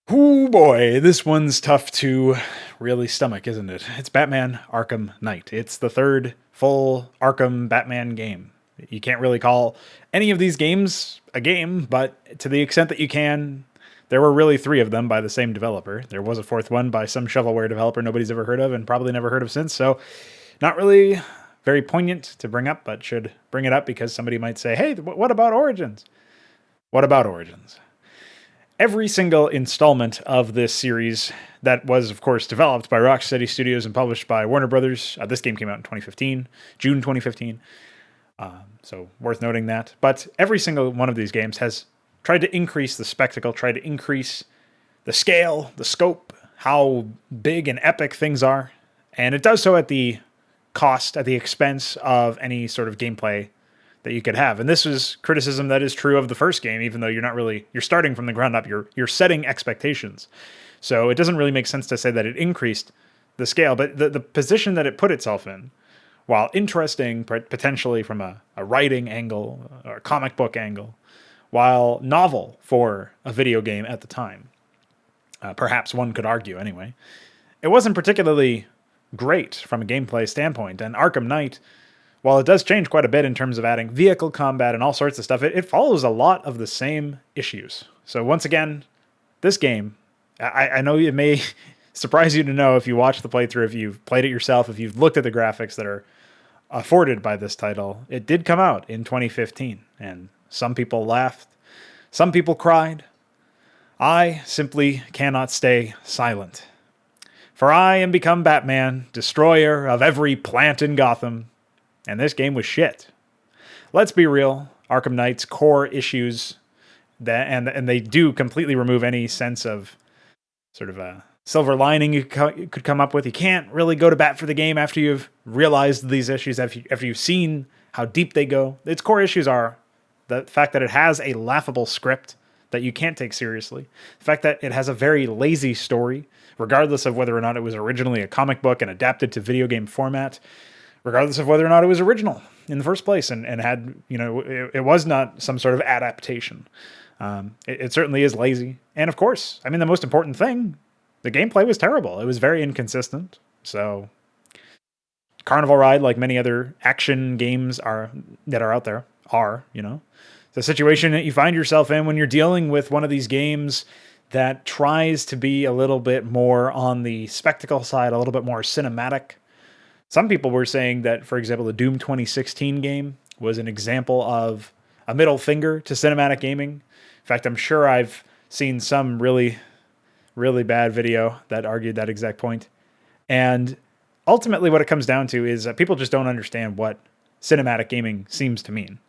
Oh boy, this one's tough to really stomach, isn't it? It's Batman Arkham Knight. It's the third full Arkham Batman game. You can't really call any of these games a game, but to the extent that you can, there were really three of them by the same developer. There was a fourth one by some shovelware developer nobody's ever heard of and probably never heard of since, so not really very poignant to bring up, but should bring it up because somebody might say, hey, what about Origins? What about Origins? Every single installment of this series that was, of course, developed by Rocksteady Studios and published by Warner Brothers. This game came out in 2015, June 2015. So worth noting that. But every single one of these games has tried to increase the spectacle, tried to increase the scale, the scope, how big and epic things are. And it does so at the cost, at the expense of any sort of gameplay that you could have. And this is criticism that is true of the first game, even though you're starting from the ground up, you're setting expectations. So it doesn't really make sense to say that it increased the scale, but the position that it put itself in, while interesting potentially from a writing angle or a comic book angle, while novel for a video game at the time, perhaps one could argue anyway, it wasn't particularly great from a gameplay standpoint. And Arkham Knight, while it does change quite a bit in terms of adding vehicle combat and all sorts of stuff, it follows a lot of the same issues. So once again, this game, I know it may surprise you to know if you watch the playthrough, if you've played it yourself, if you've looked at the graphics that are afforded by this title, it did come out in 2015. And some people laughed, some people cried. I simply cannot stay silent. For I am become Batman, destroyer of every plant in Gotham. And this game was shit. Let's be real. Arkham Knight's core issues, and they do completely remove any sense of sort of a silver lining you could come up with. You can't really go to bat for the game after you've realized these issues, after you've seen how deep they go. Its core issues are the fact that it has a laughable script that you can't take seriously, the fact that it has a very lazy story, regardless of whether or not it was originally a comic book and adapted to video game format, regardless of whether or not it was original in the first place and had, it was not some sort of adaptation. It certainly is lazy. And of course, I mean, the most important thing, the gameplay was terrible. It was very inconsistent. So Carnival Ride, like many other action games that are out there, the situation that you find yourself in when you're dealing with one of these games that tries to be a little bit more on the spectacle side, a little bit more cinematic. Some people were saying that, for example, the Doom 2016 game was an example of a middle finger to cinematic gaming. In fact, I'm sure I've seen some really, really bad video that argued that exact point. And ultimately what it comes down to is that people just don't understand what cinematic gaming seems to mean.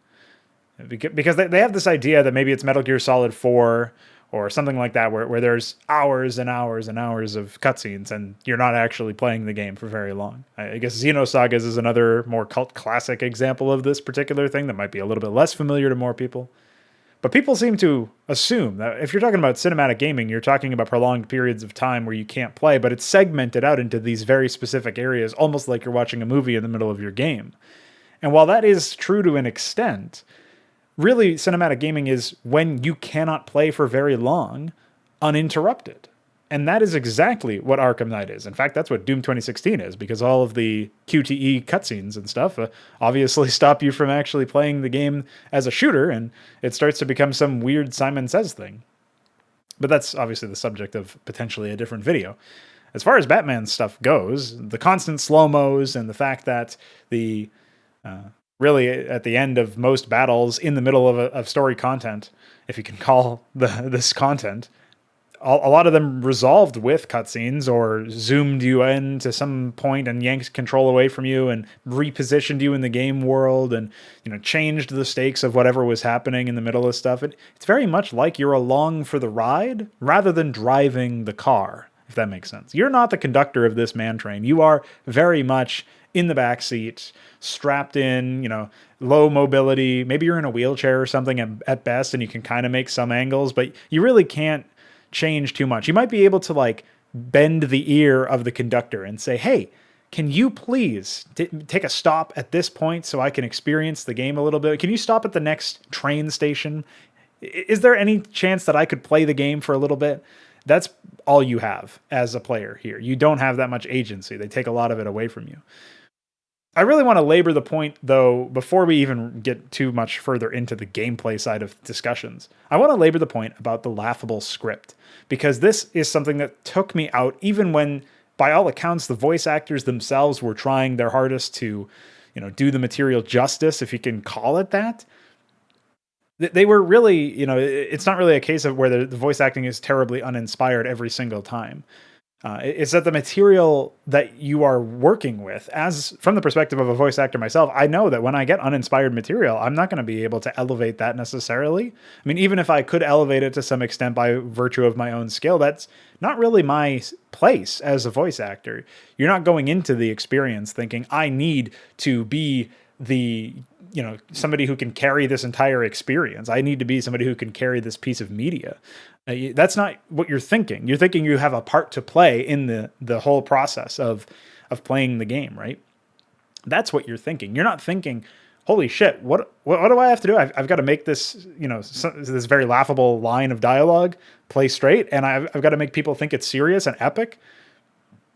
Because they have this idea that maybe it's Metal Gear Solid 4 or something like that, where there's hours and hours and hours of cutscenes, and you're not actually playing the game for very long. I guess Xenosagas is another more cult classic example of this particular thing that might be a little bit less familiar to more people. But people seem to assume that if you're talking about cinematic gaming, you're talking about prolonged periods of time where you can't play, but it's segmented out into these very specific areas, almost like you're watching a movie in the middle of your game. And while that is true to an extent, really, cinematic gaming is when you cannot play for very long uninterrupted. And that is exactly what Arkham Knight is. In fact, that's what Doom 2016 is, because all of the QTE cutscenes and stuff obviously stop you from actually playing the game as a shooter, and it starts to become some weird Simon Says thing. But that's obviously the subject of potentially a different video. As far as Batman stuff goes, the constant slow-mos and the fact that the really, at the end of most battles, in the middle of story content, if you can call this content, a lot of them resolved with cutscenes or zoomed you in to some point and yanked control away from you and repositioned you in the game world and changed the stakes of whatever was happening in the middle of stuff. It's very much like you're along for the ride rather than driving the car, if that makes sense. You're not the conductor of this man train. You are very much in the back seat, strapped in, low mobility. Maybe you're in a wheelchair or something at best, and you can kind of make some angles, but you really can't change too much. You might be able to bend the ear of the conductor and say, hey, can you please take a stop at this point so I can experience the game a little bit? Can you stop at the next train station? Is there any chance that I could play the game for a little bit? That's all you have as a player here. You don't have that much agency. They take a lot of it away from you. I really want to labor the point, though, before we even get too much further into the gameplay side of discussions. I want to labor the point about the laughable script, because this is something that took me out, even when, by all accounts, the voice actors themselves were trying their hardest to, do the material justice, if you can call it that. They were really, it's not really a case of where the voice acting is terribly uninspired every single time. It's that the material that you are working with, as from the perspective of a voice actor myself, I know that when I get uninspired material, I'm not going to be able to elevate that necessarily. I mean, even if I could elevate it to some extent by virtue of my own skill, that's not really my place as a voice actor. You're not going into the experience thinking, I need to be the somebody who can carry this entire experience. I need to be somebody who can carry this piece of media. That's not what you're thinking. You're thinking you have a part to play in the whole process of playing the game, right? That's what you're thinking. You're not thinking, holy shit, what do I have to do? I've got to make this, this very laughable line of dialogue play straight, and I've got to make people think it's serious and epic.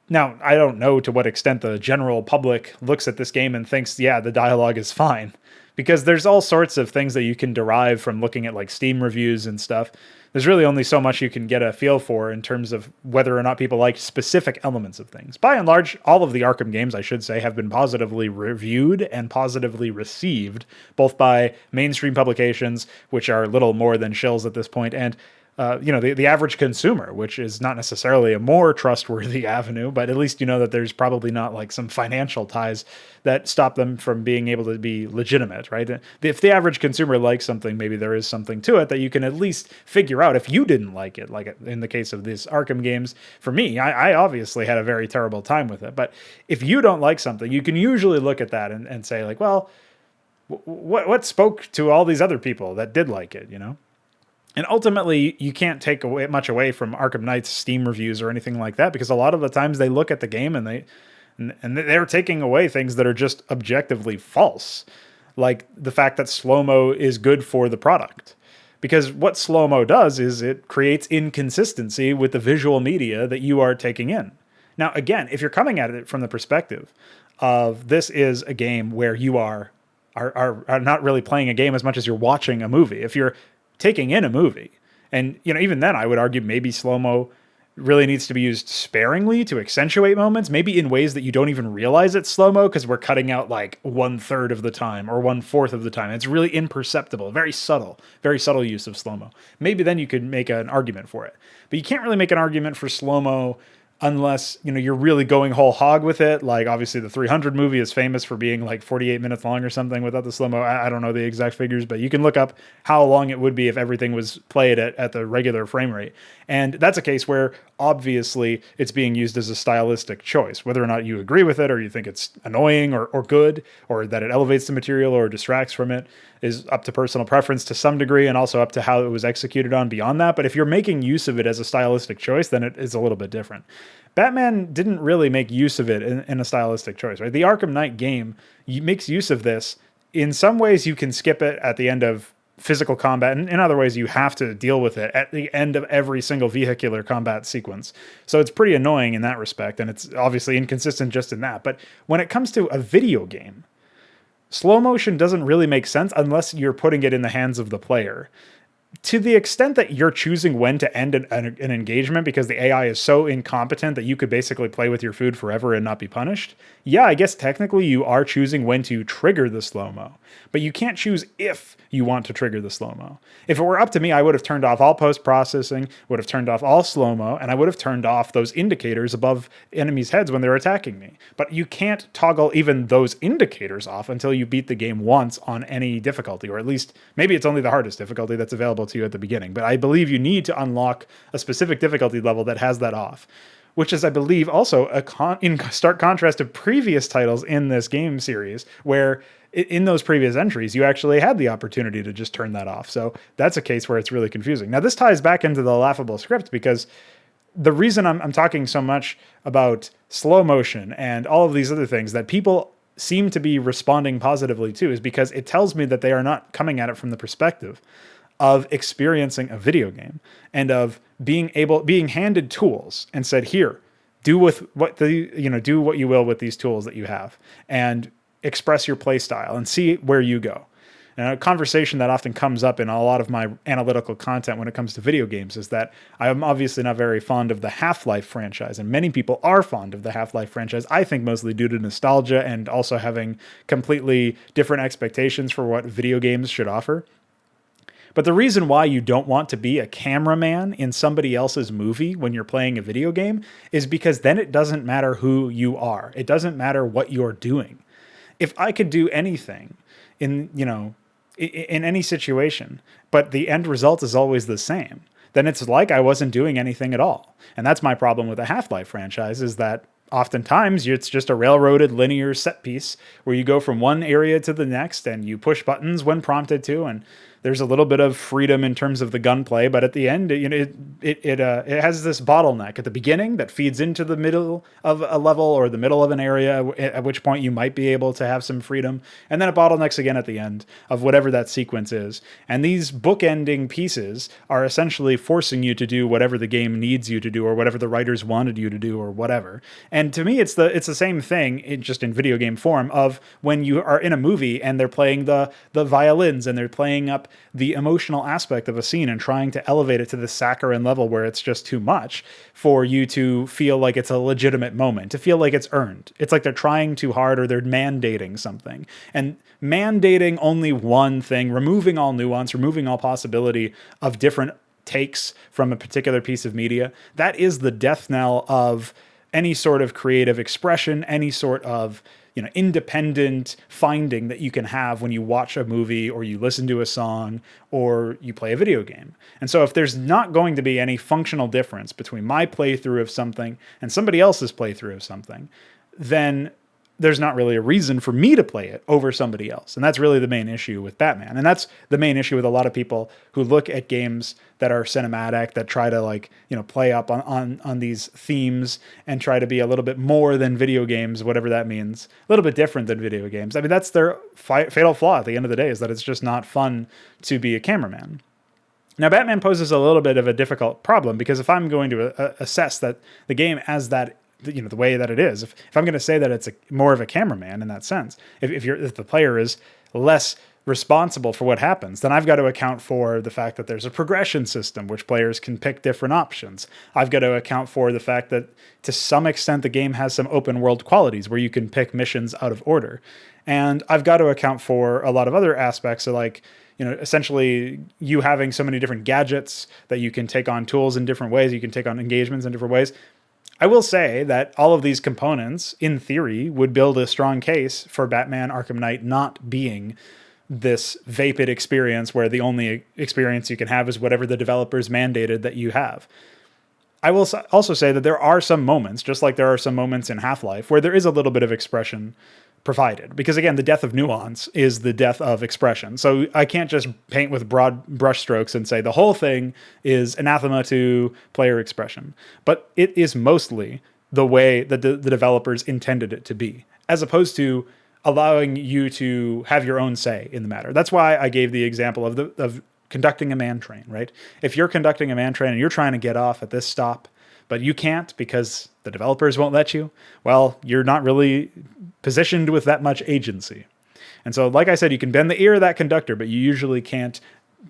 Now, I don't know to what extent the general public looks at this game and thinks, yeah, the dialogue is fine, because there's all sorts of things that you can derive from looking at like Steam reviews and stuff. There's really only so much you can get a feel for in terms of whether or not people like specific elements of things. By and large, all of the Arkham games, I should say, have been positively reviewed and positively received, both by mainstream publications, which are little more than shills at this point, and the average consumer, which is not necessarily a more trustworthy avenue, but at least you know that there's probably not like some financial ties that stop them from being able to be legitimate, right? If the average consumer likes something, maybe there is something to it that you can at least figure out if you didn't like it. Like in the case of these Arkham games, for me, I obviously had a very terrible time with it. But if you don't like something, you can usually look at that and say like, well, what spoke to all these other people that did like it, And ultimately, you can't take much away from Arkham Knight's Steam reviews or anything like that, because a lot of the times they look at the game and they're taking away things that are just objectively false, like the fact that slow-mo is good for the product. Because what slow-mo does is it creates inconsistency with the visual media that you are taking in. Now, again, if you're coming at it from the perspective of this is a game where you are not really playing a game as much as you're watching a movie. If you're taking in a movie. And, even then I would argue maybe slow-mo really needs to be used sparingly to accentuate moments, maybe in ways that you don't even realize it's slow-mo because we're cutting out like 1/3 of the time or 1/4 of the time. It's really imperceptible, very subtle use of slow-mo. Maybe then you could make an argument for it. But you can't really make an argument for slow-mo unless, you're really going whole hog with it. Like, obviously, the 300 movie is famous for being like 48 minutes long or something without the slow-mo. I don't know the exact figures, but you can look up how long it would be if everything was played at the regular frame rate. And that's a case where, obviously, it's being used as a stylistic choice. Whether or not you agree with it, or you think it's annoying or good, or that it elevates the material or distracts from it, is up to personal preference to some degree, and also up to how it was executed on beyond that. But if you're making use of it as a stylistic choice, then it is a little bit different. Batman didn't really make use of it in a stylistic choice, right? The Arkham Knight game makes use of this. In some ways, you can skip it at the end of physical combat, and in other ways, you have to deal with it at the end of every single vehicular combat sequence. So it's pretty annoying in that respect, and it's obviously inconsistent just in that. But when it comes to a video game, slow motion doesn't really make sense unless you're putting it in the hands of the player. To the extent that you're choosing when to end an engagement because the AI is so incompetent that you could basically play with your food forever and not be punished, yeah, I guess technically you are choosing when to trigger the slow-mo, but you can't choose if you want to trigger the slow-mo. If it were up to me, I would have turned off all post-processing, would have turned off all slow-mo, and I would have turned off those indicators above enemies' heads when they're attacking me. But you can't toggle even those indicators off until you beat the game once on any difficulty, or at least maybe it's only the hardest difficulty that's available to you at the beginning. But I believe you need to unlock a specific difficulty level that has that off, which is, I believe, also in stark contrast to previous titles in this game series, where in those previous entries, you actually had the opportunity to just turn that off. So that's a case where it's really confusing. Now, this ties back into the laughable script, because the reason I'm talking so much about slow motion and all of these other things that people seem to be responding positively to is because it tells me that they are not coming at it from the perspective of experiencing a video game and of being handed tools and said, here, do do what you will with these tools that you have and express your play style and see where you go. And a conversation that often comes up in a lot of my analytical content when it comes to video games is that I'm obviously not very fond of the Half-Life franchise, and many people are fond of the Half-Life franchise, I think mostly due to nostalgia and also having completely different expectations for what video games should offer. But the reason why you don't want to be a cameraman in somebody else's movie when you're playing a video game is because then it doesn't matter who you are. It doesn't matter what you're doing. If I could do anything in any situation, but the end result is always the same, then it's like I wasn't doing anything at all. And that's my problem with the Half-Life franchise, is that oftentimes it's just a railroaded linear set piece where you go from one area to the next and you push buttons when prompted to, and there's a little bit of freedom in terms of the gunplay, but at the end, it has this bottleneck at the beginning that feeds into the middle of a level or the middle of an area, at which point you might be able to have some freedom, and then it bottlenecks again at the end of whatever that sequence is. And these bookending pieces are essentially forcing you to do whatever the game needs you to do, or whatever the writers wanted you to do, or whatever. And to me, it's the same thing, just in video game form, of when you are in a movie and they're playing the violins and they're playing up the emotional aspect of a scene and trying to elevate it to the saccharine level where it's just too much for you to feel like it's a legitimate moment, to feel like it's earned. It's like they're trying too hard, or they're mandating something. And mandating only one thing, removing all nuance, removing all possibility of different takes from a particular piece of media, that is the death knell of any sort of creative expression, any sort of independent finding that you can have when you watch a movie or you listen to a song or you play a video game. And so if there's not going to be any functional difference between my playthrough of something and somebody else's playthrough of something, then there's not really a reason for me to play it over somebody else. And that's really the main issue with Batman. And that's the main issue with a lot of people who look at games that are cinematic, that try to play up on these themes and try to be a little bit more than video games, whatever that means, a little bit different than video games. I mean, that's their fatal flaw at the end of the day, is that it's just not fun to be a cameraman. Now, Batman poses a little bit of a difficult problem, because if I'm going to assess that the game as that, the way that it is, if I'm going to say that it's more of a cameraman in that sense, if the player is less responsible for what happens, then I've got to account for the fact that there's a progression system, which players can pick different options. I've got to account for the fact that to some extent the game has some open world qualities where you can pick missions out of order. And I've got to account for a lot of other aspects, of essentially you having so many different gadgets that you can take on tools in different ways, you can take on engagements in different ways. I will say that all of these components, in theory, would build a strong case for Batman Arkham Knight not being this vapid experience where the only experience you can have is whatever the developers mandated that you have. I will also say that there are some moments, just like there are some moments in Half-Life, where there is a little bit of expression provided. Because again, the death of nuance is the death of expression. So I can't just paint with broad brushstrokes and say the whole thing is anathema to player expression. But it is mostly the way that the developers intended it to be, as opposed to allowing you to have your own say in the matter. That's why I gave the example of conducting a man train, right? If you're conducting a man train and you're trying to get off at this stop, but you can't because the developers won't let you, well, you're not really positioned with that much agency. And so, like I said, you can bend the ear of that conductor, but you usually can't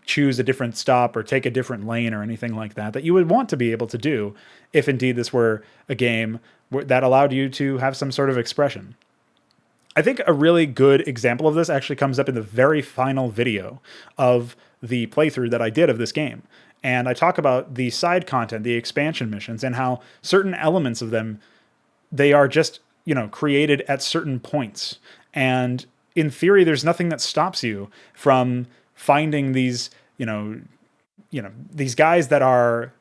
choose a different stop or take a different lane or anything like that you would want to be able to do if indeed this were a game that allowed you to have some sort of expression. I think a really good example of this actually comes up in the very final video of the playthrough that I did of this game. And I talk about the side content, the expansion missions, and how certain elements of them, they are just, created at certain points. And in theory, there's nothing that stops you from finding these, these guys that are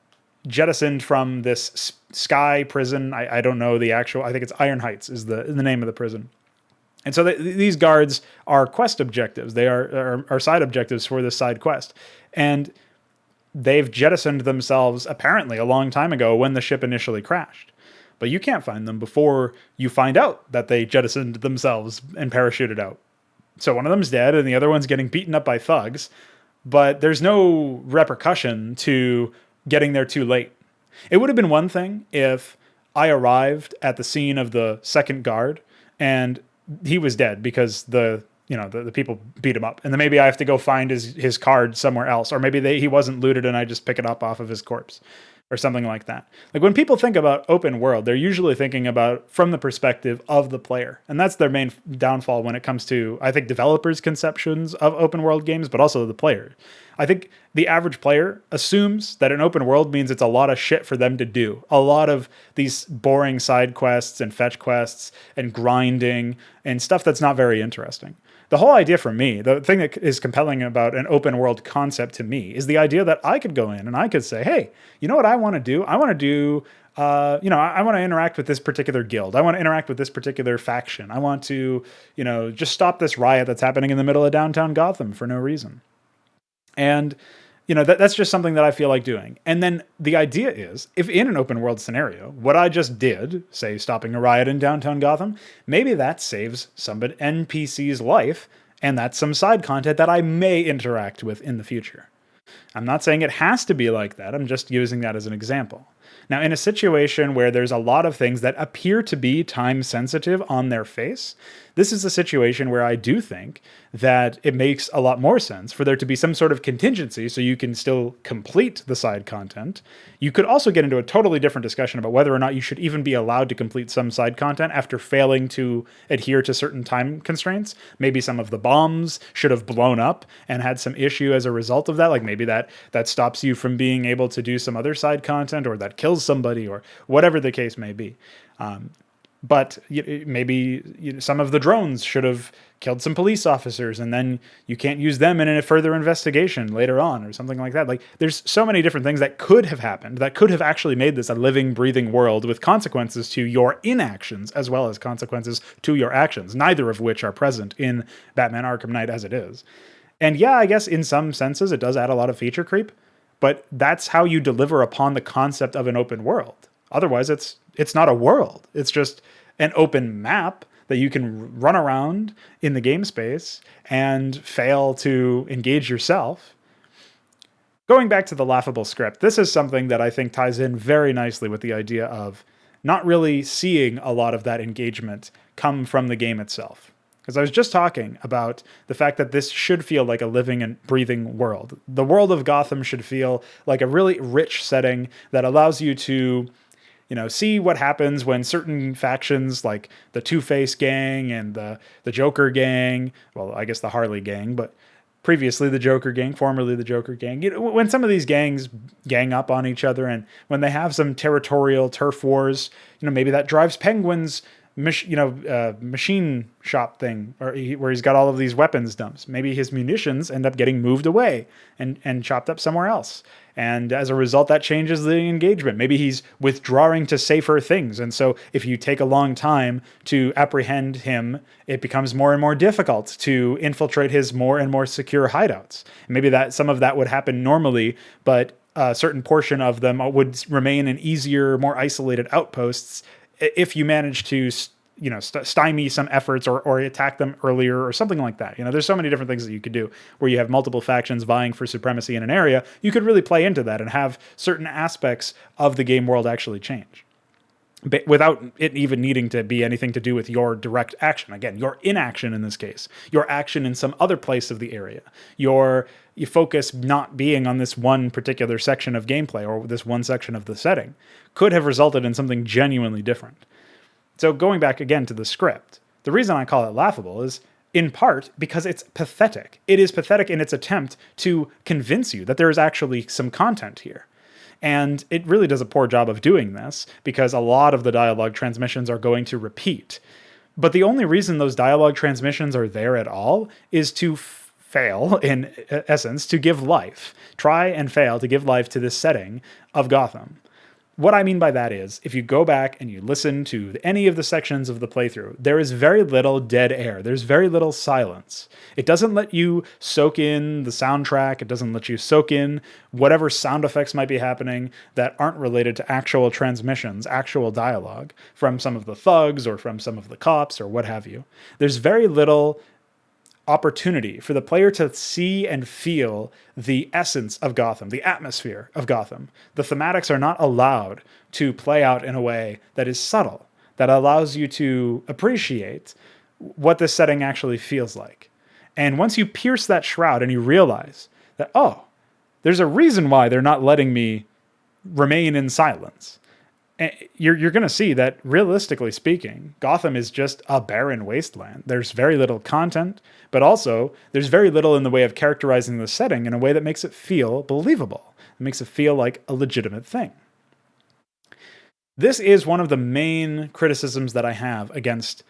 jettisoned from this sky prison. I don't know the actual, I think it's Iron Heights is the name of the prison. And so these guards are quest objectives. They are side objectives for this side quest. And they've jettisoned themselves apparently a long time ago when the ship initially crashed. But you can't find them before you find out that they jettisoned themselves and parachuted out. So one of them's dead and the other one's getting beaten up by thugs. but there's no repercussion to getting there too late. It would have been one thing if I arrived at the scene of the second guard and he was dead because the people beat him up, and then maybe I have to go find his card somewhere else, or maybe he wasn't looted and I just pick it up off of his corpse, or something like that. Like when people think about open world, they're usually thinking about from the perspective of the player. And that's their main downfall when it comes to, I think, developers' conceptions of open world games, but also the player. I think the average player assumes that an open world means it's a lot of shit for them to do. A lot of these boring side quests and fetch quests and grinding and stuff that's not very interesting. The whole idea for me, the thing that is compelling about an open world concept to me, is the idea that I could go in and I could say, hey, you know what I want to do? I want to do, I want to interact with this particular guild. I want to interact with this particular faction. I want to, just stop this riot that's happening in the middle of downtown Gotham for no reason. And that's just something that I feel like doing. And then the idea is, if in an open world scenario, what I just did, say stopping a riot in downtown Gotham, maybe that saves some NPC's life, and that's some side content that I may interact with in the future. I'm not saying it has to be like that. I'm just using that as an example. Now, in a situation where there's a lot of things that appear to be time sensitive on their face, this is a situation where I do think that it makes a lot more sense for there to be some sort of contingency so you can still complete the side content. You could also get into a totally different discussion about whether or not you should even be allowed to complete some side content after failing to adhere to certain time constraints. Maybe some of the bombs should have blown up and had some issue as a result of that. Like maybe that stops you from being able to do some other side content, or that kills somebody, or whatever the case may be. But maybe some of the drones should have killed some police officers, and then you can't use them in a further investigation later on, or something like that. Like there's so many different things that could have happened that could have actually made this a living, breathing world with consequences to your inactions as well as consequences to your actions, neither of which are present in Batman Arkham Knight as it is. And yeah, I guess in some senses it does add a lot of feature creep, but that's how you deliver upon the concept of an open world. Otherwise, it's not a world. It's just an open map that you can run around in the game space and fail to engage yourself. Going back to the laughable script, this is something that I think ties in very nicely with the idea of not really seeing a lot of that engagement come from the game itself. Because I was just talking about the fact that this should feel like a living and breathing world. The world of Gotham should feel like a really rich setting that allows you to see what happens when certain factions like the Two-Face gang and the Joker gang, well, I guess the Harley gang, but previously the Joker gang, formerly the Joker gang, when some of these gangs gang up on each other, and when they have some territorial turf wars, maybe that drives Penguin's machine shop thing, or where he's got all of these weapons dumps. Maybe his munitions end up getting moved away and chopped up somewhere else. And as a result, that changes the engagement. Maybe he's withdrawing to safer things. And so if you take a long time to apprehend him, it becomes more and more difficult to infiltrate his more and more secure hideouts. And maybe that some of that would happen normally, but a certain portion of them would remain in easier, more isolated outposts if you manage to stymie some efforts or attack them earlier or something like that. There's so many different things that you could do where you have multiple factions vying for supremacy in an area. You could really play into that and have certain aspects of the game world actually change without it even needing to be anything to do with your direct action. Again, your inaction in this case, your action in some other place of the area, your focus not being on this one particular section of gameplay or this one section of the setting could have resulted in something genuinely different. So going back again to the script, the reason I call it laughable is in part because it's pathetic. It is pathetic in its attempt to convince you that there is actually some content here. And it really does a poor job of doing this because a lot of the dialogue transmissions are going to repeat. But the only reason those dialogue transmissions are there at all is to fail, in essence, to give life. Try and fail to give life to this setting of Gotham. What I mean by that is, if you go back and you listen to any of the sections of the playthrough, there is very little dead air. There's very little silence. It doesn't let you soak in the soundtrack. It doesn't let you soak in whatever sound effects might be happening that aren't related to actual transmissions, actual dialogue from some of the thugs or from some of the cops or what have you. There's very little opportunity for the player to see and feel the essence of Gotham, the atmosphere of Gotham. The thematics are not allowed to play out in a way that is subtle, that allows you to appreciate what this setting actually feels like. And once you pierce that shroud and you realize that, oh, there's a reason why they're not letting me remain in silence, you're going to see that, realistically speaking, Gotham is just a barren wasteland. There's very little content, but also there's very little in the way of characterizing the setting in a way that makes it feel believable. It makes it feel like a legitimate thing. This is one of the main criticisms that I have against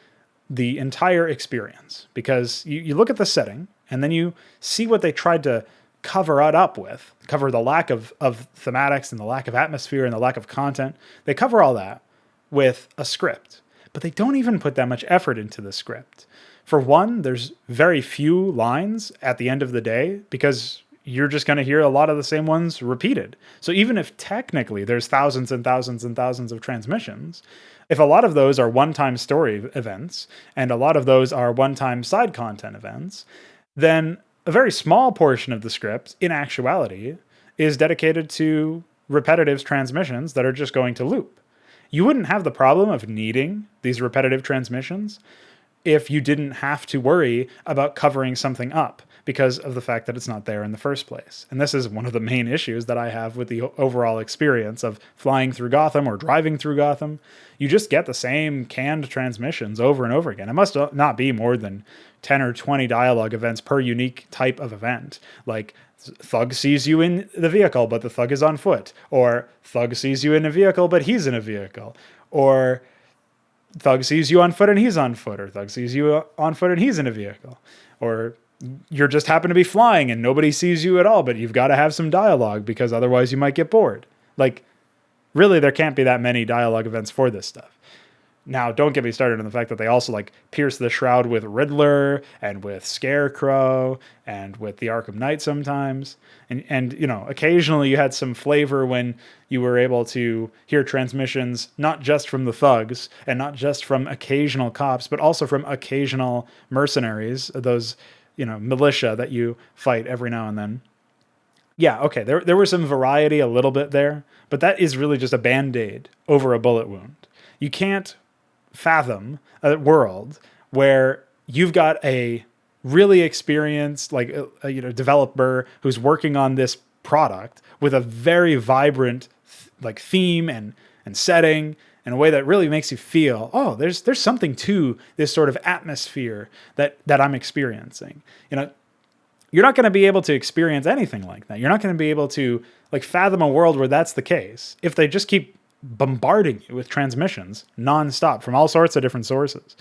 the entire experience, because you look at the setting and then you see what they tried to cover it up with, cover the lack of thematics and the lack of atmosphere and the lack of content. They cover all that with a script, but they don't even put that much effort into the script. For one, there's very few lines at the end of the day, because you're just going to hear a lot of the same ones repeated. So even if technically there's thousands and thousands and thousands of transmissions, if a lot of those are one-time story events and a lot of those are one-time side content events, then a very small portion of the script, in actuality, is dedicated to repetitive transmissions that are just going to loop. You wouldn't have the problem of needing these repetitive transmissions if you didn't have to worry about covering something up because of the fact that it's not there in the first place. And this is one of the main issues that I have with the overall experience of flying through Gotham or driving through Gotham. You just get the same canned transmissions over and over again. It must not be more than 10 or 20 dialogue events per unique type of event. Like, Thug sees you in the vehicle, but the Thug is on foot. Or Thug sees you in a vehicle, but he's in a vehicle. Or Thug sees you on foot and he's on foot. Or Thug sees you on foot and he's in a vehicle. Or you're just happen to be flying and nobody sees you at all, but you've got to have some dialogue because otherwise you might get bored. Like, really, there can't be that many dialogue events for this stuff. Now, don't get me started on the fact that they also like pierce the shroud with Riddler and with Scarecrow and with the Arkham Knight sometimes. And you know, occasionally you had some flavor when you were able to hear transmissions, not just from the thugs and not just from occasional cops, but also from occasional mercenaries, those, you know, militia that you fight every now and then. Yeah, okay, there was some variety a little bit there, but that is really just a Band-Aid over a bullet wound. You can't fathom a world where you've got a really experienced developer who's working on this product with a very vibrant theme and setting in a way that really makes you feel, oh, there's something to this sort of atmosphere that I'm experiencing. You know, you're not going to be able to experience anything like that. You're not going to be able to fathom a world where that's the case if they just keep bombarding you with transmissions nonstop from all sorts of different sources.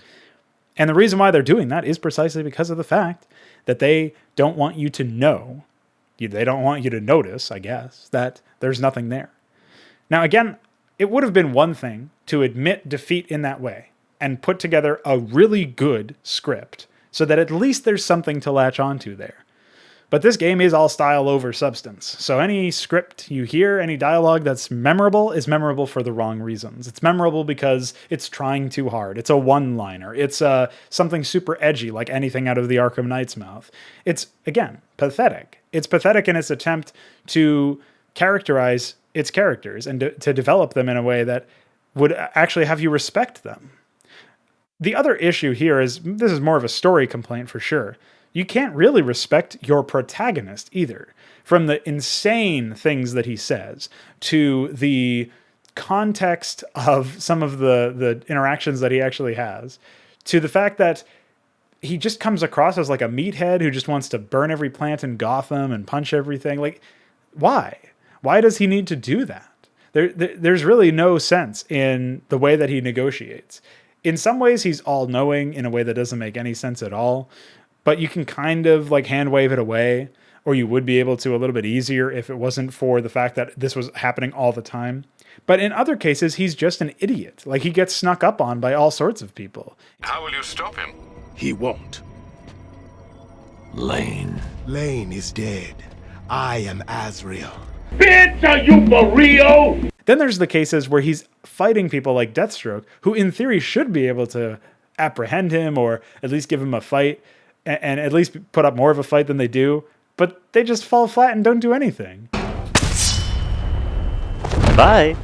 And the reason why they're doing that is precisely because of the fact that they don't want you to know, they don't want you to notice, I guess, that there's nothing there. Now, again, it would have been one thing to admit defeat in that way and put together a really good script so that at least there's something to latch onto there. But this game is all style over substance. So any script you hear, any dialogue that's memorable is memorable for the wrong reasons. It's memorable because it's trying too hard. It's a one-liner. It's something super edgy, like anything out of the Arkham Knight's mouth. It's, again, pathetic. It's pathetic in its attempt to characterize its characters and to develop them in a way that would actually have you respect them. The other issue here is, this is more of a story complaint for sure. You can't really respect your protagonist either. From the insane things that he says to the context of some of the interactions that he actually has, to the fact that he just comes across as like a meathead who just wants to burn every plant in Gotham and punch everything. Like, why? Why does he need to do that? There's really no sense in the way that he negotiates. In some ways, he's all-knowing in a way that doesn't make any sense at all. But you can kind of hand wave it away, or you would be able to a little bit easier if it wasn't for the fact that this was happening all the time. But in other cases, he's just an idiot. He gets snuck up on by all sorts of people. How will you stop him? He won't. Lane. Lane is dead. I am Azrael. Bitch, are you for real? Then there's the cases where he's fighting people like Deathstroke, who in theory should be able to apprehend him or at least give him a fight. and at least put up more of a fight than they do, but they just fall flat and don't do anything. Bye.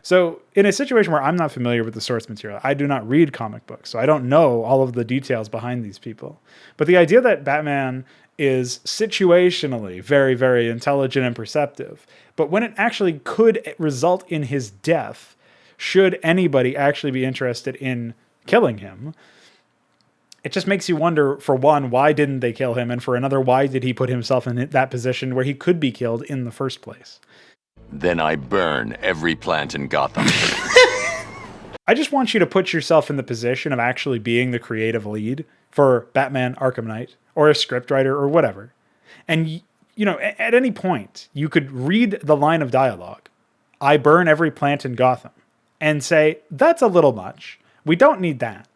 So in a situation where I'm not familiar with the source material, I do not read comic books, so I don't know all of the details behind these people. But the idea that Batman is situationally very, very intelligent and perceptive, but when it actually could result in his death, should anybody actually be interested in killing him, it just makes you wonder, for one, why didn't they kill him? And for another, why did he put himself in that position where he could be killed in the first place? Then I burn every plant in Gotham. I just want you to put yourself in the position of actually being the creative lead for Batman Arkham Knight, or a scriptwriter, or whatever. And, you know, at any point, you could read the line of dialogue, I burn every plant in Gotham, and say, that's a little much. We don't need that.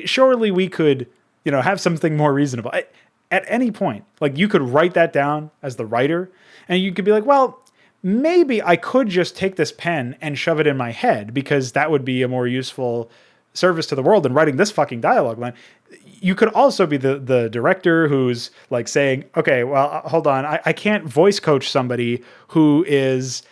Surely we could, you know, have something more reasonable. At any point, like, you could write that down as the writer, and you could be like, well, maybe I could just take this pen and shove it in my head, because that would be a more useful service to the world than writing this fucking dialogue line. You could also be the director who's like saying, okay, well, hold on. I can't voice coach somebody who is,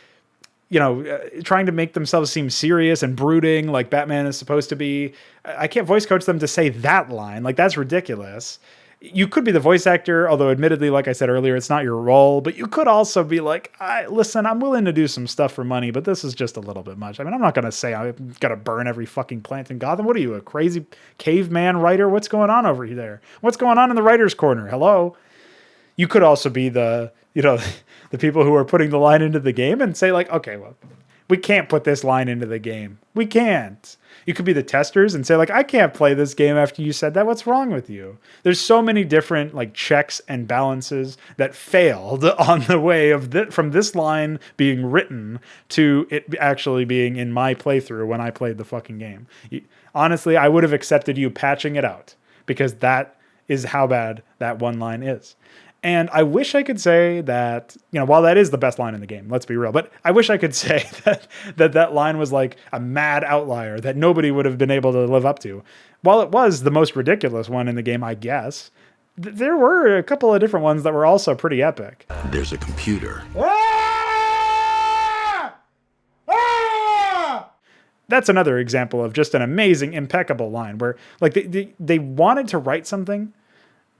you know, trying to make themselves seem serious and brooding like Batman is supposed to be. I can't voice coach them to say that line. Like, that's ridiculous. You could be the voice actor, although admittedly, like I said earlier, it's not your role, but you could also be like, listen, I'm willing to do some stuff for money, but this is just a little bit much. I mean, I'm not going to say I'm going to burn every fucking plant in Gotham. What are you, a crazy caveman writer? What's going on over there? What's going on in the writer's corner? Hello? You could also be the, you know, the people who are putting the line into the game and say like, okay, well, we can't put this line into the game. We can't. You could be the testers and say like, I can't play this game after you said that. What's wrong with you? There's so many different like checks and balances that failed on the way of from this line being written to it actually being in my playthrough when I played the fucking game. Honestly, I would have accepted you patching it out, because that is how bad that one line is. And I wish I could say that, you know, while that is the best line in the game, let's be real, but I wish I could say that line was like a mad outlier that nobody would have been able to live up to. While it was the most ridiculous one in the game, I guess, there were a couple of different ones that were also pretty epic. There's a computer. That's another example of just an amazing, impeccable line where like they wanted to write something,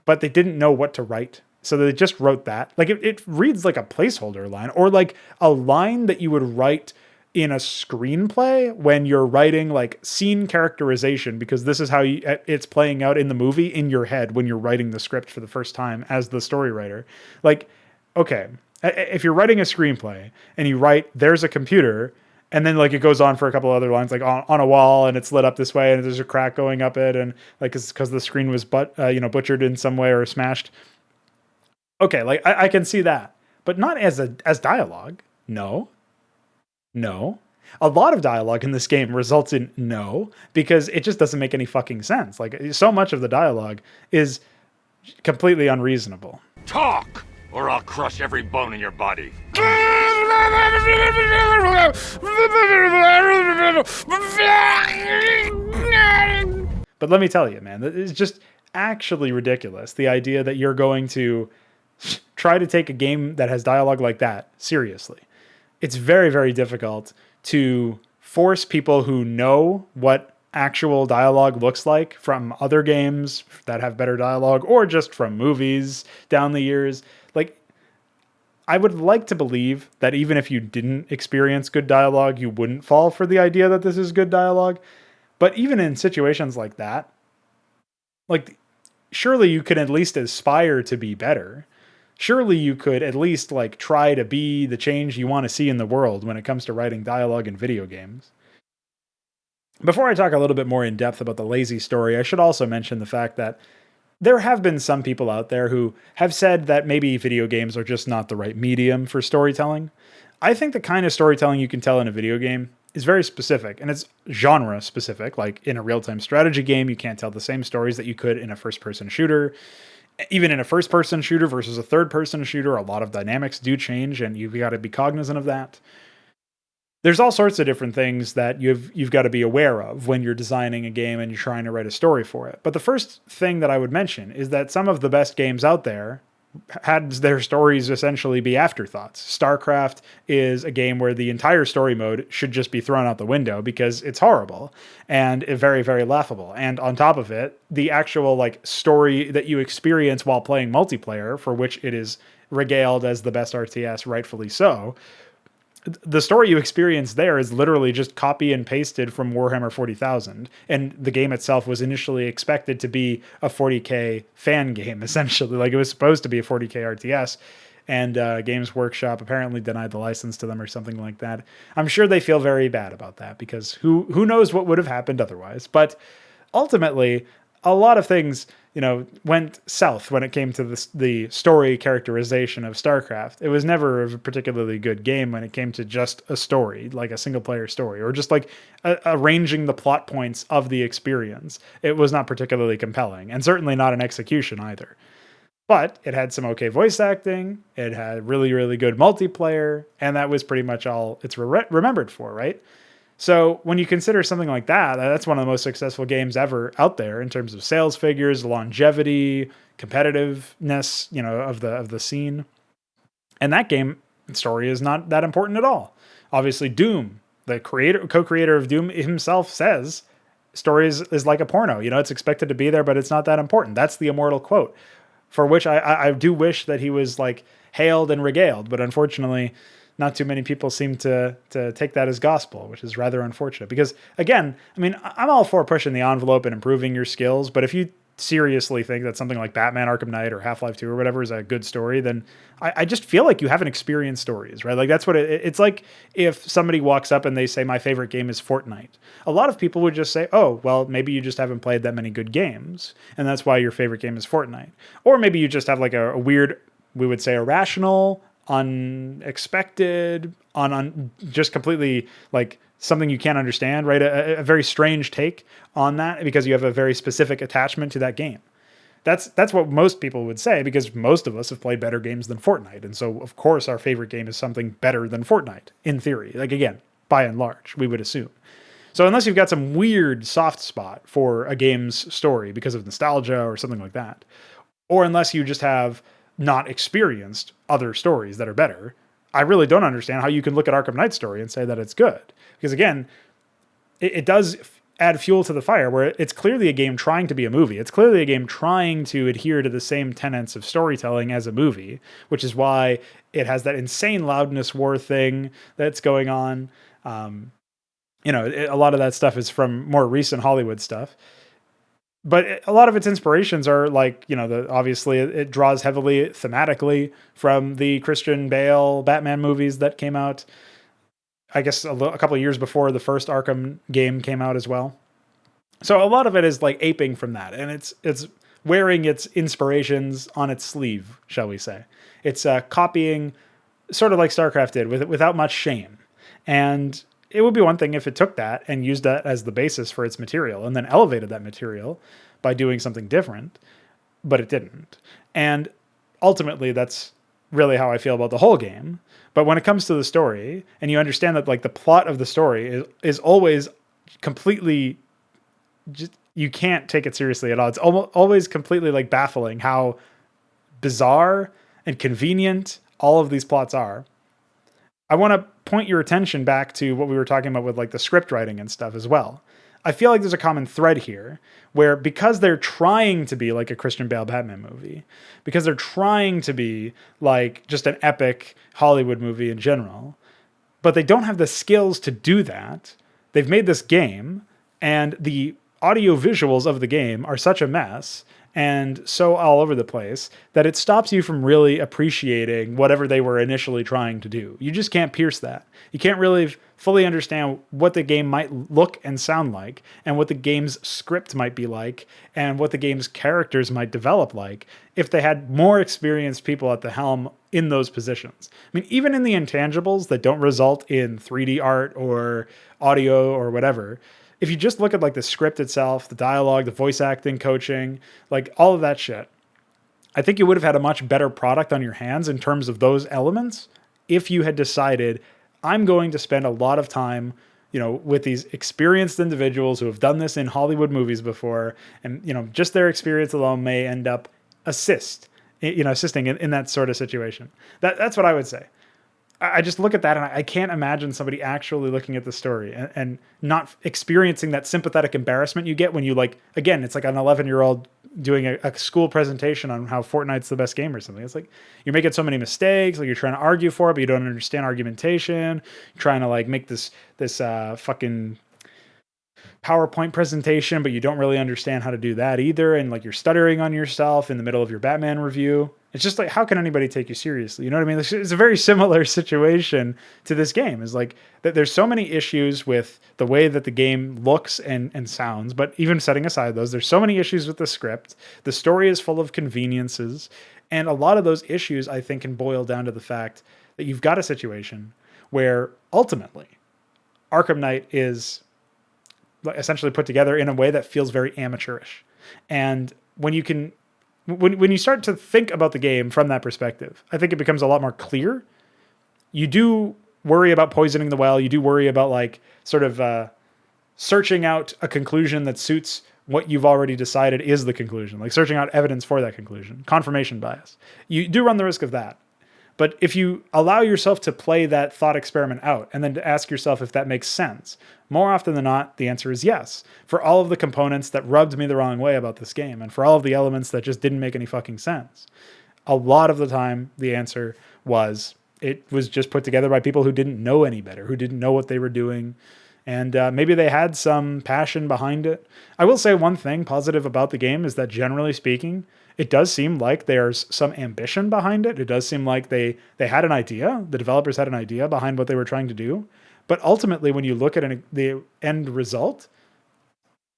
but they didn't know what to write. So they just wrote that. Like it reads like a placeholder line, or like a line that you would write in a screenplay when you're writing like scene characterization, because this is how it's playing out in the movie in your head when you're writing the script for the first time as the story writer. Like, okay, if you're writing a screenplay and you write, there's a computer, and then like it goes on for a couple other lines, like on a wall, and it's lit up this way, and there's a crack going up it, and like it's because the screen was butchered in some way or smashed. Okay, like I can see that, but not as dialogue. No. A lot of dialogue in this game results in no, because it just doesn't make any fucking sense. Like, so much of the dialogue is completely unreasonable. Talk, or I'll crush every bone in your body. But let me tell you, man, it's just actually ridiculous. The idea that you're going to try to take a game that has dialogue like that seriously. It's very, very difficult to force people who know what actual dialogue looks like from other games that have better dialogue, or just from movies down the years. Like, I would like to believe that even if you didn't experience good dialogue, you wouldn't fall for the idea that this is good dialogue. But even in situations like that, like, surely you could at least aspire to be better. Surely you could at least like try to be the change you want to see in the world when it comes to writing dialogue in video games. Before I talk a little bit more in depth about the lazy story, I should also mention the fact that there have been some people out there who have said that maybe video games are just not the right medium for storytelling. I think the kind of storytelling you can tell in a video game is very specific, and it's genre specific. Like in a real-time strategy game, you can't tell the same stories that you could in a first-person shooter. Even in a first-person shooter versus a third-person shooter, a lot of dynamics do change, and you've got to be cognizant of that. There's all sorts of different things that you've got to be aware of when you're designing a game and you're trying to write a story for it. But the first thing that I would mention is that some of the best games out there had their stories essentially be afterthoughts. StarCraft is a game where the entire story mode should just be thrown out the window because it's horrible and very, very laughable. And on top of it, the actual like story that you experience while playing multiplayer, for which it is regaled as the best RTS, rightfully so, the story you experience there is literally just copy and pasted from Warhammer 40,000. And the game itself was initially expected to be a 40K fan game, essentially. Like it was supposed to be a 40K RTS. And Games Workshop apparently denied the license to them or something like that. I'm sure they feel very bad about that because who knows what would have happened otherwise. But ultimately, a lot of things, went south when it came to the story characterization of StarCraft. It was never a particularly good game when it came to just a story, like a single player story, or just like arranging the plot points of the experience. It was not particularly compelling, and certainly not an execution either. But it had some okay voice acting, it had really, really good multiplayer, and that was pretty much all it's remembered for, right? So when you consider something like that, that's one of the most successful games ever out there in terms of sales figures, longevity, competitiveness, of the scene. And that game story is not that important at all. Obviously, Doom, the co-creator of Doom himself says, story is like a porno. It's expected to be there, but it's not that important. That's the immortal quote, for which I do wish that he was like hailed and regaled, but unfortunately, not too many people seem to take that as gospel, which is rather unfortunate. Because again, I'm all for pushing the envelope and improving your skills, but if you seriously think that something like Batman Arkham Knight or Half-Life 2 or whatever is a good story, then I just feel like you haven't experienced stories, right? Like that's what it's like if somebody walks up and they say, my favorite game is Fortnite. A lot of people would just say, oh, well, maybe you just haven't played that many good games, and that's why your favorite game is Fortnite. Or maybe you just have like a weird, we would say irrational, unexpected, on just completely like something you can't understand, right? A very strange take on that because you have a very specific attachment to that game. That's what most people would say because most of us have played better games than Fortnite. And so of course our favorite game is something better than Fortnite in theory. Like again, by and large, we would assume. So unless you've got some weird soft spot for a game's story because of nostalgia or something like that, or unless you just have not experienced other stories that are better, I really don't understand how you can look at Arkham Knight's story and say that it's good. Because again, it does add fuel to the fire where it's clearly a game trying to be a movie. It's clearly a game trying to adhere to the same tenets of storytelling as a movie, which is why it has that insane loudness war thing that's going on. A lot of that stuff is from more recent Hollywood stuff. But a lot of its inspirations are like, obviously it draws heavily thematically from the Christian Bale Batman movies that came out, I guess, a couple of years before the first Arkham game came out as well. So a lot of it is like aping from that. And it's wearing its inspirations on its sleeve, shall we say. It's copying sort of like StarCraft did without much shame. And it would be one thing if it took that and used that as the basis for its material and then elevated that material by doing something different, but it didn't. And ultimately, that's really how I feel about the whole game. But when it comes to the story, and you understand that like the plot of the story is always completely, just, you can't take it seriously at all. It's always completely like baffling how bizarre and convenient all of these plots are. I want to point your attention back to what we were talking about with like the script writing and stuff as well. I feel like there's a common thread here where because they're trying to be like a Christian Bale Batman movie, because they're trying to be like just an epic Hollywood movie in general, but they don't have the skills to do that. They've made this game and the audio visuals of the game are such a mess and so all over the place that it stops you from really appreciating whatever they were initially trying to do. You just can't pierce that. You can't really fully understand what the game might look and sound like, and what the game's script might be like, and what the game's characters might develop like if they had more experienced people at the helm in those positions. Even in the intangibles that don't result in 3D art or audio or whatever, if you just look at like the script itself, the dialogue, the voice acting, coaching, like all of that shit, I think you would have had a much better product on your hands in terms of those elements if you had decided, I'm going to spend a lot of time, with these experienced individuals who have done this in Hollywood movies before, and just their experience alone may end up assisting in that sort of situation. That's what I would say. I just look at that and I can't imagine somebody actually looking at the story and not experiencing that sympathetic embarrassment you get when you again, it's like an 11-year-old doing a school presentation on how Fortnite's the best game or something. It's like you're making so many mistakes, like you're trying to argue for it, but you don't understand argumentation. You're trying to make this fucking PowerPoint presentation, but you don't really understand how to do that either. And you're stuttering on yourself in the middle of your Batman review. It's just how can anybody take you seriously? You know what I mean? It's a very similar situation to this game. Is that there's so many issues with the way that the game looks and sounds, but even setting aside those, there's so many issues with the script. The story is full of conveniences. And a lot of those issues, I think, can boil down to the fact that you've got a situation where ultimately Arkham Knight is essentially put together in a way that feels very amateurish. And when you start to think about the game from that perspective, I think it becomes a lot more clear. You do worry about poisoning the well. You do worry about searching out a conclusion that suits what you've already decided is the conclusion, searching out evidence for that conclusion, confirmation bias. You do run the risk of that. But if you allow yourself to play that thought experiment out and then to ask yourself if that makes sense, more often than not, the answer is yes. For all of the components that rubbed me the wrong way about this game, and for all of the elements that just didn't make any fucking sense, a lot of the time, the answer was it was just put together by people who didn't know any better, who didn't know what they were doing, and maybe they had some passion behind it. I will say one thing positive about the game is that generally speaking, it does seem like there's some ambition behind it. It does seem like they had an idea. The developers had an idea behind what they were trying to do. But ultimately, when you look at the end result,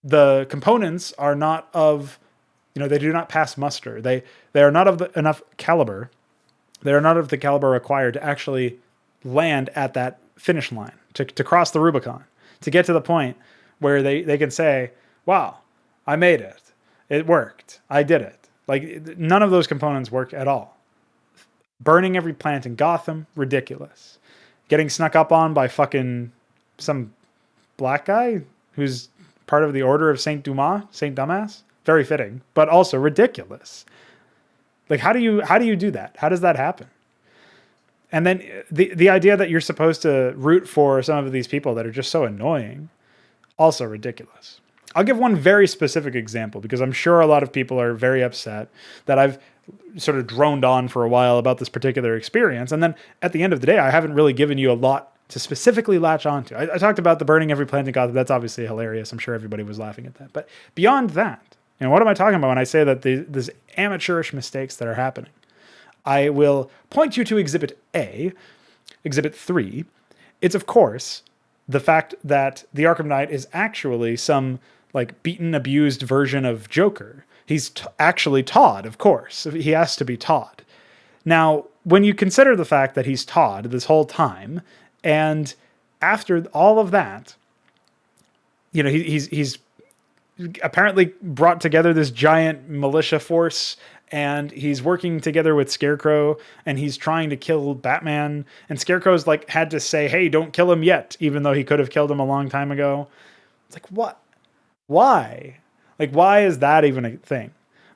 the components are not of, they do not pass muster. They are not of enough caliber. They are not of the caliber required to actually land at that finish line, to cross the Rubicon, to get to the point where they can say, wow, I made it. It worked. I did it. None of those components work at all. Burning every plant in Gotham, ridiculous. Getting snuck up on by fucking some black guy who's part of the Order of Saint Dumbass, very fitting, but also ridiculous. How do you do that? How does that happen? And then the idea that you're supposed to root for some of these people that are just so annoying, also ridiculous. I'll give one very specific example because I'm sure a lot of people are very upset that I've sort of droned on for a while about this particular experience. And then at the end of the day, I haven't really given you a lot to specifically latch onto. I talked about the burning every plant in Gotham. That's obviously hilarious. I'm sure everybody was laughing at that. But beyond that, what am I talking about when I say that these amateurish mistakes that are happening? I will point you to Exhibit A, Exhibit 3. It's, of course, the fact that the Arkham Knight is actually some beaten, abused version of Joker. He's actually Todd, of course. He has to be Todd. Now, when you consider the fact that he's Todd this whole time, and after all of that, he's apparently brought together this giant militia force, and he's working together with Scarecrow, and he's trying to kill Batman, and Scarecrow's had to say, hey, don't kill him yet, even though he could have killed him a long time ago. It's what? Why? Why is that even a thing?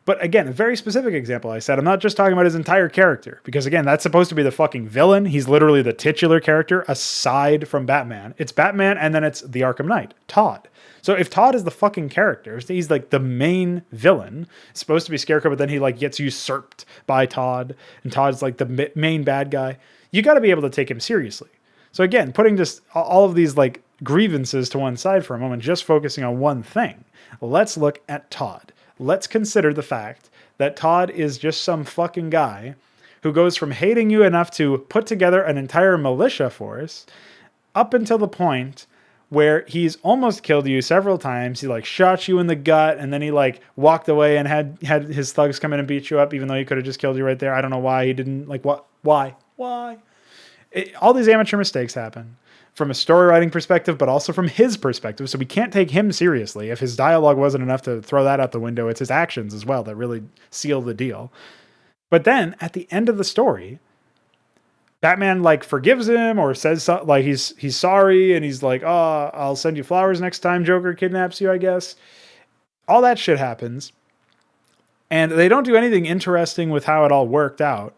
But again, a very specific example, I said, I'm not just talking about his entire character, because again, that's supposed to be the fucking villain. He's literally the titular character aside from Batman. It's Batman, and then it's the Arkham Knight, Todd. So if Todd is the fucking character, he's the main villain. It's supposed to be Scarecrow, but then he gets usurped by Todd, and Todd's the main bad guy. You got to be able to take him seriously. So again, putting just all of these grievances to one side for a moment, just focusing on one thing. Let's look at Todd. Let's consider the fact that Todd is just some fucking guy who goes from hating you enough to put together an entire militia force up until the point where he's almost killed you several times. He shot you in the gut, and then he walked away and had his thugs come in and beat you up, even though he could have just killed you right there. I don't know why he didn't. What? Why? All these amateur mistakes happen from a story writing perspective, but also from his perspective. So we can't take him seriously. If his dialogue wasn't enough to throw that out the window, it's his actions as well that really seal the deal. But then at the end of the story, Batman like forgives him or says something like he's sorry, and he's like, oh, I'll send you flowers next time Joker kidnaps you, I guess. All that shit happens. And they don't do anything interesting with how it all worked out.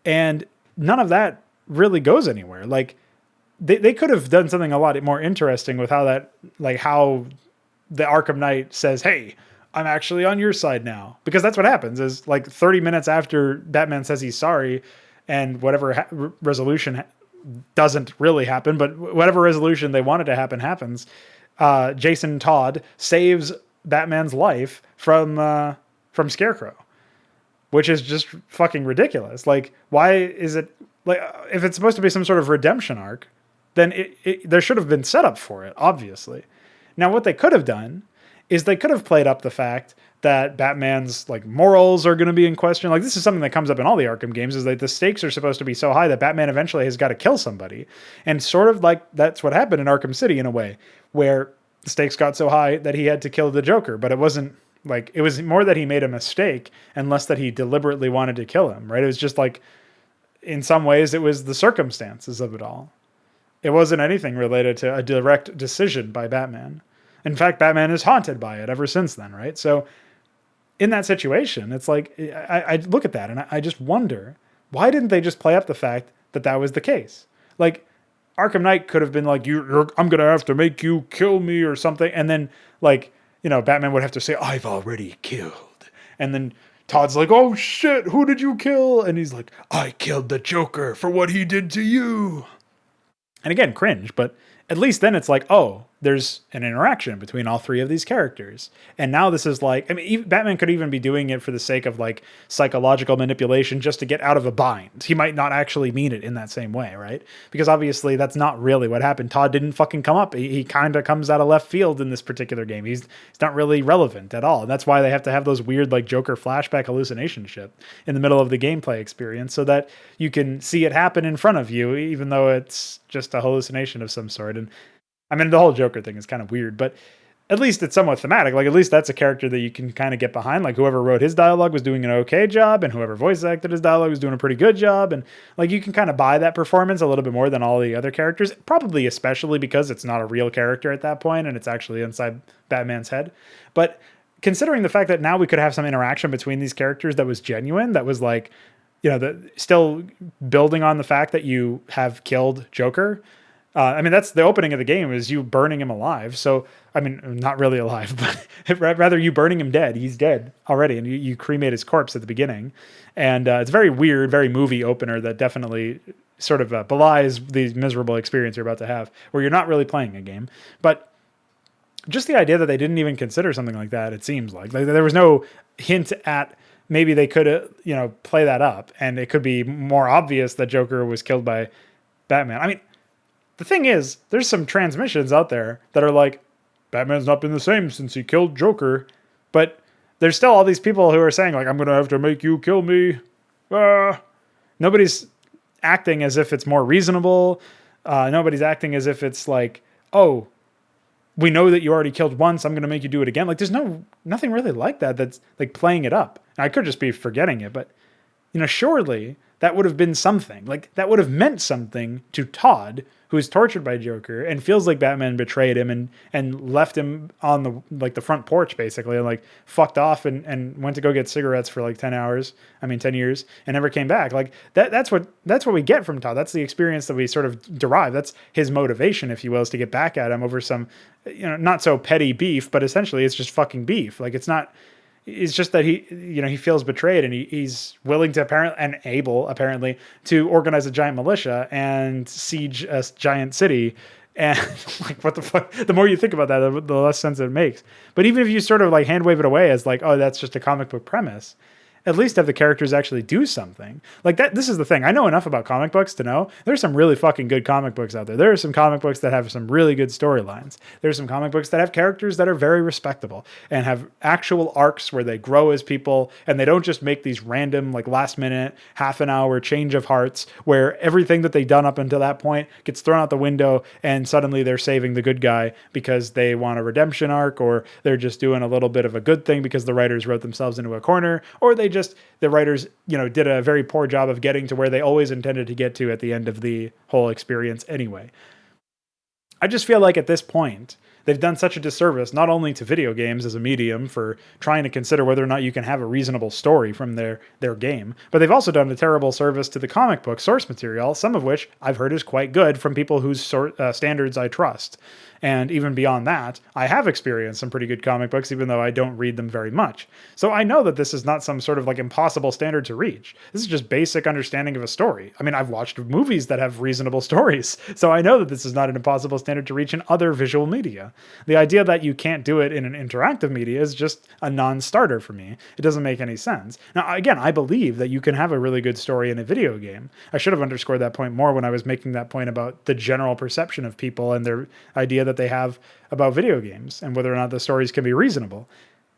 And none of that really goes anywhere. Like, they could have done something a lot more interesting with how that, like, how the Arkham Knight says, hey, I'm actually on your side now. Because that's what happens is, like, 30 minutes after Batman says he's sorry and whatever resolution doesn't really happen, but whatever resolution they wanted to happen happens, Jason Todd saves Batman's life from Scarecrow, which is just fucking ridiculous. Like, why is it, like, if it's supposed to be some sort of redemption arc, then there should have been setup for it, obviously. Now, what they could have done is they could have played up the fact that Batman's like morals are going to be in question. Like, this is something that comes up in all the Arkham games, is that the stakes are supposed to be so high that Batman eventually has got to kill somebody. And sort of like that's what happened in Arkham City in a way, where the stakes got so high that he had to kill the Joker, but it wasn't like, it was more that he made a mistake and less that he deliberately wanted to kill him, right? It was just like, in some ways, it was the circumstances of it all. It wasn't anything related to a direct decision by Batman. In fact, Batman is haunted by it ever since then, right? So in that situation, it's like, I look at that and I just wonder, why didn't they just play up the fact that that was the case? Like, Arkham Knight could have been like, I'm going to have to make you kill me or something. And then, like, you know, Batman would have to say, I've already killed. And then Todd's like, oh shit, who did you kill? And he's like, I killed the Joker for what he did to you. And again, cringe, but at least then it's like, oh, there's an interaction between all three of these characters. And now this is like, I mean, Batman could even be doing it for the sake of like psychological manipulation just to get out of a bind. He might not actually mean it in that same way, right? Because obviously that's not really what happened. Todd didn't fucking come up. He kind of comes out of left field in this particular game. He's not really relevant at all. And that's why they have to have those weird like Joker flashback hallucination shit in the middle of the gameplay experience so that you can see it happen in front of you, even though it's just a hallucination of some sort. And I mean, the whole Joker thing is kind of weird, but at least it's somewhat thematic. Like, at least that's a character that you can kind of get behind. Like, whoever wrote his dialogue was doing an okay job, and whoever voice acted his dialogue was doing a pretty good job. And, like, you can kind of buy that performance a little bit more than all the other characters, probably especially because it's not a real character at that point, and it's actually inside Batman's head. But considering the fact that now we could have some interaction between these characters that was genuine, that was, like, you know, still building on the fact that you have killed Joker. I mean, that's the opening of the game is you burning him alive. So, I mean, not really alive, but rather you burning him dead. He's dead already. And you cremate his corpse at the beginning. And it's very weird, very movie opener that definitely sort of belies the miserable experience you're about to have, where you're not really playing a game. But just the idea that they didn't even consider something like that, it seems like there was no hint at maybe they could, you know, play that up. And it could be more obvious that Joker was killed by Batman. I mean, the thing is, there's some transmissions out there that are like, Batman's not been the same since he killed Joker. But there's still all these people who are saying, like, I'm going to have to make you kill me. Nobody's acting as if it's more reasonable. Nobody's acting as if it's like, oh, we know that you already killed once. I'm going to make you do it again. Like, there's nothing really like that that's like playing it up. And I could just be forgetting it, but, you know, surely that would have been something. Like, that would have meant something to Todd, who is tortured by Joker and feels like Batman betrayed him and left him on the front porch basically, and like fucked off and went to go get cigarettes for like 10 years and never came back. Like that's what we get from Todd. That's the experience that we sort of derive. That's his motivation, if you will, is to get back at him over some, you know, not so petty beef, but essentially it's just fucking beef. Like, it's just that he feels betrayed, and he's willing to apparently to organize a giant militia and siege a giant city. And like, what the fuck? The more you think about that, the less sense it makes. But even if you sort of like hand wave it away as like, oh, that's just a comic book premise, at least have the characters actually do something like that. This is the thing. I know enough about comic books to know there's some really fucking good comic books out there. There are some comic books that have some really good storylines. There's some comic books that have characters that are very respectable and have actual arcs where they grow as people, and they don't just make these random, like, last minute, half an hour change of hearts where everything that they've done up until that point gets thrown out the window and suddenly they're saving the good guy because they want a redemption arc, or they're just doing a little bit of a good thing because the writers wrote themselves into a corner, or they just the writers, did a very poor job of getting to where they always intended to get to at the end of the whole experience anyway. I just feel like at this point, they've done such a disservice, not only to video games as a medium for trying to consider whether or not you can have a reasonable story from their game, but they've also done a terrible service to the comic book source material, some of which I've heard is quite good from people whose standards I trust. And even beyond that, I have experienced some pretty good comic books, even though I don't read them very much. So I know that this is not some sort of like impossible standard to reach. This is just basic understanding of a story. I mean, I've watched movies that have reasonable stories, so I know that this is not an impossible standard to reach in other visual media. The idea that you can't do it in an interactive media is just a non-starter for me. It doesn't make any sense. Now, again, I believe that you can have a really good story in a video game. I should have underscored that point more when I was making that point about the general perception of people and their idea that they have about video games and whether or not the stories can be reasonable.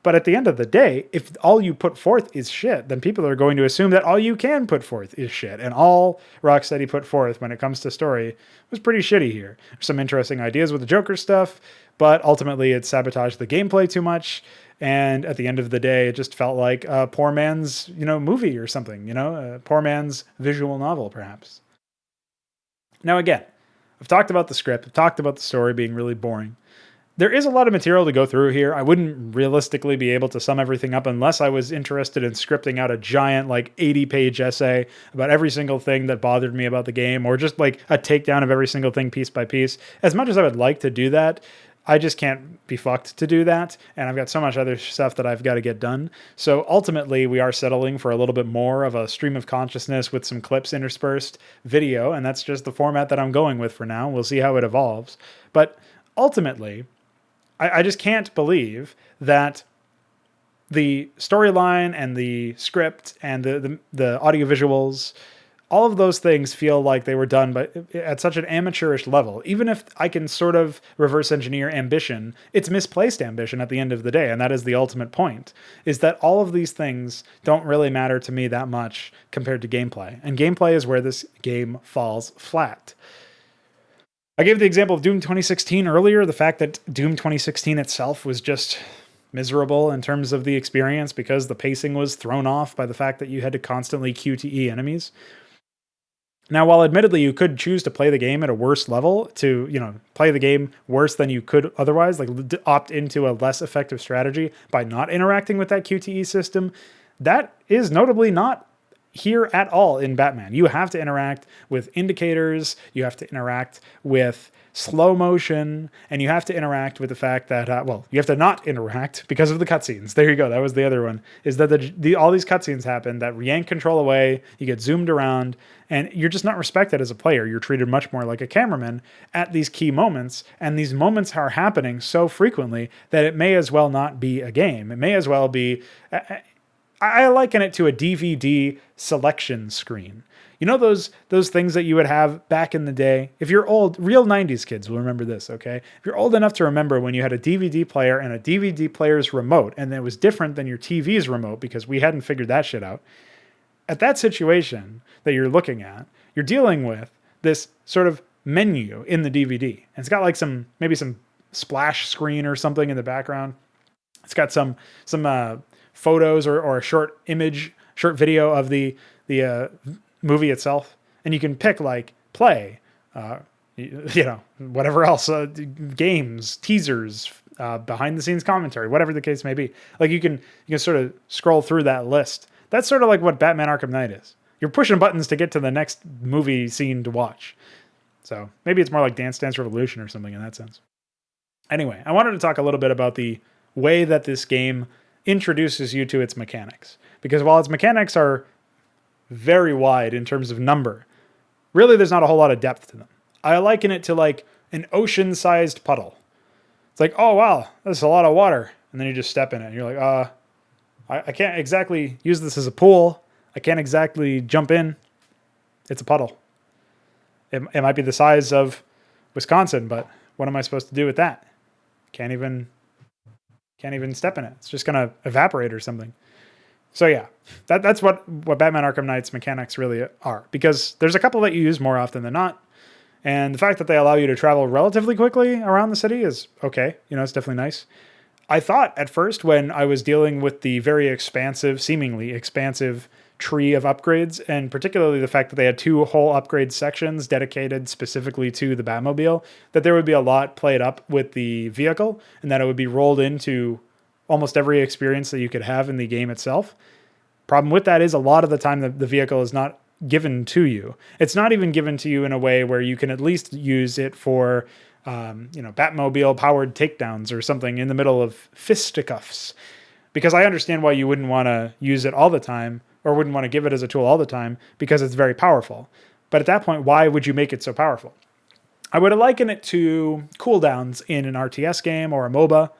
But at the end of the day, if all you put forth is shit, then people are going to assume that all you can put forth is shit. And all Rocksteady put forth when it comes to story was pretty shitty here. There's some interesting ideas with the Joker stuff, but ultimately it sabotaged the gameplay too much. And at the end of the day, it just felt like a poor man's, movie or something, a poor man's visual novel, perhaps. Now, again, I've talked about the script. I've talked about the story being really boring. There is a lot of material to go through here. I wouldn't realistically be able to sum everything up unless I was interested in scripting out a giant 80-page essay about every single thing that bothered me about the game, or just like a takedown of every single thing piece by piece. As much as I would like to do that, I just can't be fucked to do that, and I've got so much other stuff that I've got to get done. So ultimately, we are settling for a little bit more of a stream of consciousness with some clips interspersed video, and that's just the format that I'm going with for now. We'll see how it evolves. But ultimately, I just can't believe that the storyline and the script and the audio visuals, all of those things feel like they were done at such an amateurish level. Even if I can sort of reverse engineer ambition, it's misplaced ambition at the end of the day. And that is the ultimate point, is that all of these things don't really matter to me that much compared to gameplay. And gameplay is where this game falls flat. I gave the example of Doom 2016 earlier, the fact that Doom 2016 itself was just miserable in terms of the experience because the pacing was thrown off by the fact that you had to constantly QTE enemies. Now, while admittedly you could choose to play the game at a worse level, to, play the game worse than you could otherwise, like opt into a less effective strategy by not interacting with that QTE system, that is notably not here at all in Batman. You have to interact with indicators, you have to interact with slow motion, and you have to interact with the fact that, you have to not interact because of the cutscenes. There you go. That was the other one, is that all these cutscenes happen that yank control away, you get zoomed around, and you're just not respected as a player. You're treated much more like a cameraman at these key moments, and these moments are happening so frequently that it may as well not be a game. It may as well be... I liken it to a DVD selection screen. You know those things that you would have back in the day? If you're old, real 90s kids will remember this, okay? If you're old enough to remember when you had a DVD player and a DVD player's remote, and it was different than your TV's remote because we hadn't figured that shit out. At that situation that you're looking at, you're dealing with this sort of menu in the DVD. And it's got like maybe some splash screen or something in the background. It's got some photos or a short video of the movie itself, and you can pick like play, whatever else, games, teasers, behind the scenes commentary, whatever the case may be. Like you can sort of scroll through that list. That's sort of like what Batman Arkham Knight is. You're pushing buttons to get to the next movie scene to watch. So maybe it's more like Dance Dance Revolution or something in that sense. Anyway, I wanted to talk a little bit about the way that this game introduces you to its mechanics. Because while its mechanics are very wide in terms of number, really there's not a whole lot of depth to them. I liken it to like an ocean-sized puddle. It's like, oh wow, that's a lot of water. And then you just step in it and you're like, I can't exactly use this as a pool. I can't exactly jump in. It's a puddle. It might be the size of Wisconsin, but what am I supposed to do with that? Can't even step in it. It's just going to evaporate or something. So yeah, that's what Batman Arkham Knight's mechanics really are. Because there's a couple that you use more often than not. And the fact that they allow you to travel relatively quickly around the city is okay. It's definitely nice. I thought at first when I was dealing with the very expansive, seemingly expansive tree of upgrades, and particularly the fact that they had 2 whole upgrade sections dedicated specifically to the Batmobile, that there would be a lot played up with the vehicle and that it would be rolled into almost every experience that you could have in the game itself. Problem with that is a lot of the time the vehicle is not given to you. It's not even given to you in a way where you can at least use it for Batmobile powered takedowns or something in the middle of fisticuffs. Because I understand why you wouldn't want to use it all the time or wouldn't want to give it as a tool all the time because it's very powerful. But at that point, why would you make it so powerful? I would liken it to cooldowns in an RTS game or a MOBA.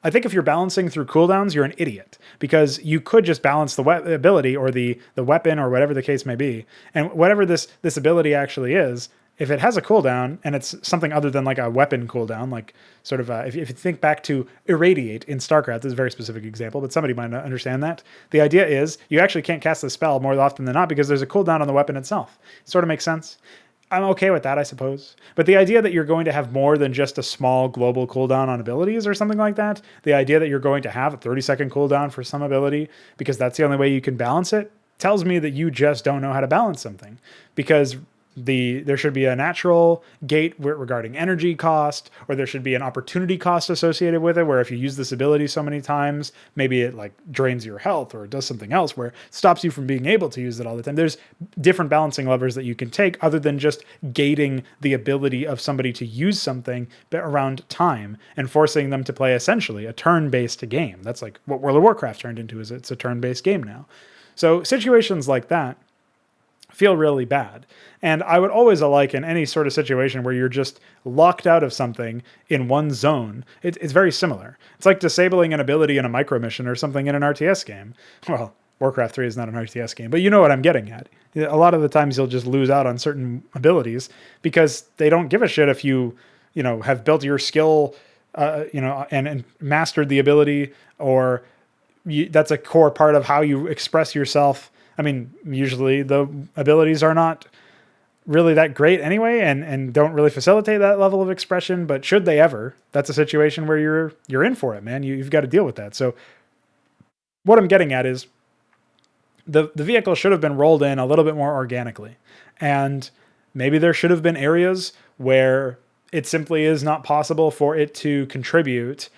I think if you're balancing through cooldowns, you're an idiot because you could just balance the ability or the weapon or whatever the case may be. And whatever this ability actually is, if it has a cooldown and it's something other than like a weapon cooldown, like sort of if you think back to Irradiate in StarCraft, this is a very specific example, but somebody might not understand that. The idea is you actually can't cast the spell more often than not because there's a cooldown on the weapon itself. It sort of makes sense. I'm okay with that, I suppose. But the idea that you're going to have more than just a small global cooldown on abilities or something like that, the idea that you're going to have a 30-second cooldown for some ability because that's the only way you can balance it, tells me that you just don't know how to balance something. Because there should be a natural gate regarding energy cost, or there should be an opportunity cost associated with it, where if you use this ability so many times, maybe it like drains your health or it does something else where it stops you from being able to use it all the time. There's different balancing levers that you can take other than just gating the ability of somebody to use something around time and forcing them to play essentially a turn-based game. That's like what World of Warcraft turned into, is it's a turn-based game now. So situations like that feel really bad. And I would always liken any sort of situation where you're just locked out of something in one zone. It's very similar. It's like disabling an ability in a micro mission or something in an RTS game. Well, Warcraft 3 is not an RTS game, but you know what I'm getting at. A lot of the times you'll just lose out on certain abilities because they don't give a shit if you have built your skill, and mastered the ability, or that's a core part of how you express yourself. I mean, usually the abilities are not really that great anyway, and don't really facilitate that level of expression. But should they ever, that's a situation where you're in for it, man. You've got to deal with that. So what I'm getting at is the vehicle should have been rolled in a little bit more organically. And maybe there should have been areas where it simply is not possible for it to contribute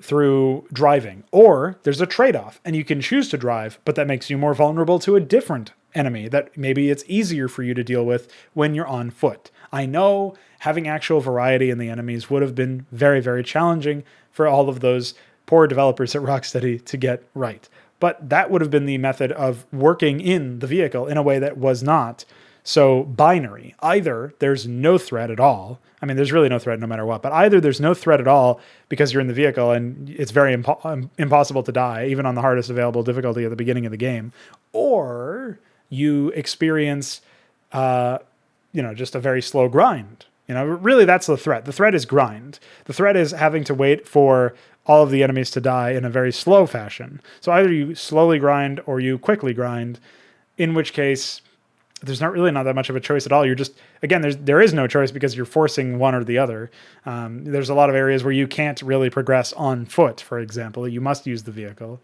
through driving, or there's a trade-off and you can choose to drive, but that makes you more vulnerable to a different enemy that maybe it's easier for you to deal with when you're on foot. I know having actual variety in the enemies would have been very, very challenging for all of those poor developers at Rocksteady to get right, but that would have been the method of working in the vehicle in a way that was not so binary. Either there's no threat at all. I mean, there's really no threat no matter what, but either there's no threat at all because you're in the vehicle and it's very impossible to die, even on the hardest available difficulty at the beginning of the game, or you experience, just a very slow grind. Really that's the threat. The threat is grind. The threat is having to wait for all of the enemies to die in a very slow fashion. So either you slowly grind or you quickly grind, in which case there's not that much of a choice at all. You're just, again, there is no choice because you're forcing one or the other. There's a lot of areas where you can't really progress on foot, for example. You must use the vehicle.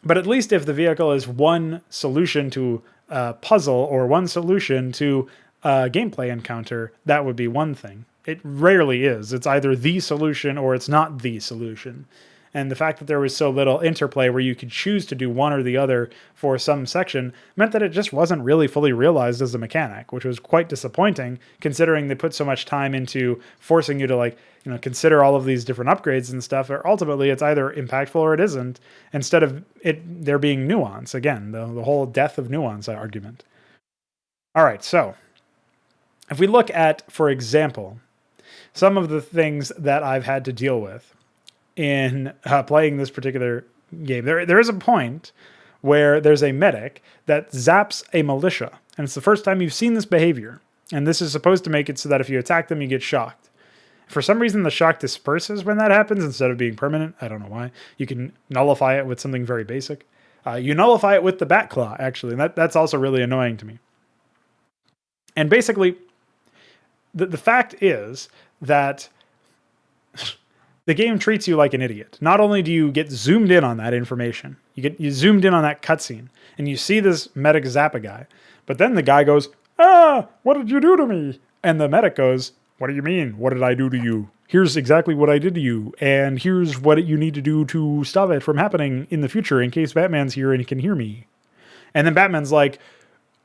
But at least if the vehicle is one solution to a puzzle or one solution to a gameplay encounter, that would be one thing. It rarely is. It's either the solution or it's not the solution. And the fact that there was so little interplay where you could choose to do one or the other for some section meant that it just wasn't really fully realized as a mechanic, which was quite disappointing considering they put so much time into forcing you to consider all of these different upgrades and stuff. Or ultimately it's either impactful or it isn't, instead of there being nuance. Again, the whole death of nuance argument. All right, so if we look at, for example, some of the things that I've had to deal with in playing this particular game, there is a point where there's a medic that zaps a militia. And it's the first time you've seen this behavior. And this is supposed to make it so that if you attack them, you get shocked. For some reason, the shock disperses when that happens instead of being permanent. I don't know why. You can nullify it with something very basic. You nullify it with the bat claw, actually. And that's also really annoying to me. And basically, the fact is that the game treats you like an idiot. Not only do you get zoomed in on that information, you zoomed in on that cutscene, and you see this medic Zappa guy, but then the guy goes, what did you do to me? And the medic goes, what do you mean? What did I do to you? Here's exactly what I did to you, and here's what you need to do to stop it from happening in the future in case Batman's here and he can hear me. And then Batman's like,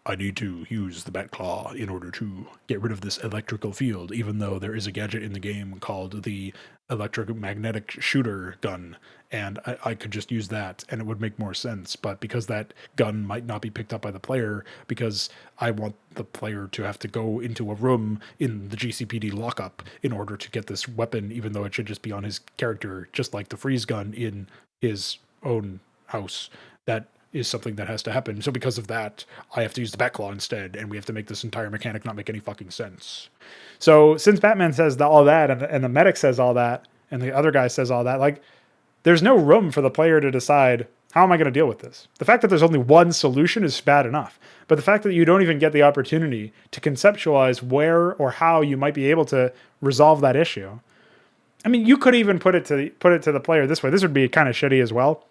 I need to use the Batclaw in order to get rid of this electrical field, even though there is a gadget in the game called the electromagnetic shooter gun, and I could just use that and it would make more sense. But because that gun might not be picked up by the player, because I want the player to have to go into a room in the GCPD lockup in order to get this weapon, even though it should just be on his character, just like the freeze gun in his own house, that is something that has to happen. So because of that, I have to use the Batclaw instead, and we have to make this entire mechanic not make any fucking sense. So since Batman says all that, and the medic says all that, and the other guy says all that, like, there's no room for the player to decide, how am I going to deal with this? The fact that there's only one solution is bad enough. But the fact that you don't even get the opportunity to conceptualize where or how you might be able to resolve that issue. I mean, you could even put it to the player this way. This would be kind of shitty as well.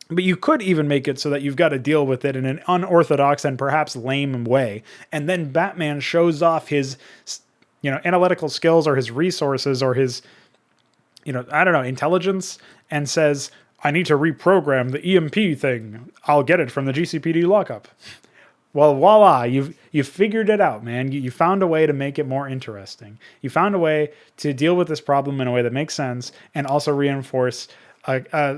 But you could even make it so that you've got to deal with it in an unorthodox and perhaps lame way. And then Batman shows off his, analytical skills or his resources or his, intelligence, and says, I need to reprogram the EMP thing. I'll get it from the GCPD lockup. Well, voila, you've figured it out, man. You found a way to make it more interesting. You found a way to deal with this problem in a way that makes sense and also reinforce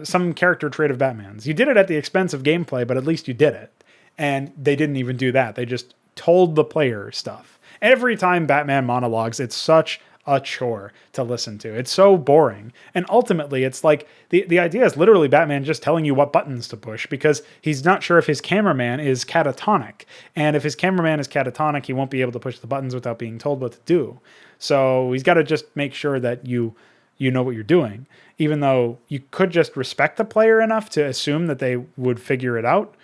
some character trait of Batman's. You did it at the expense of gameplay, but at least you did it. And they didn't even do that. They just told the player stuff. Every time Batman monologues, it's such a chore to listen to. It's so boring. And ultimately, it's like the idea is literally Batman just telling you what buttons to push because he's not sure if his cameraman is catatonic. And if his cameraman is catatonic, he won't be able to push the buttons without being told what to do. So he's got to just make sure that you know what you're doing, even though you could just respect the player enough to assume that they would figure it out,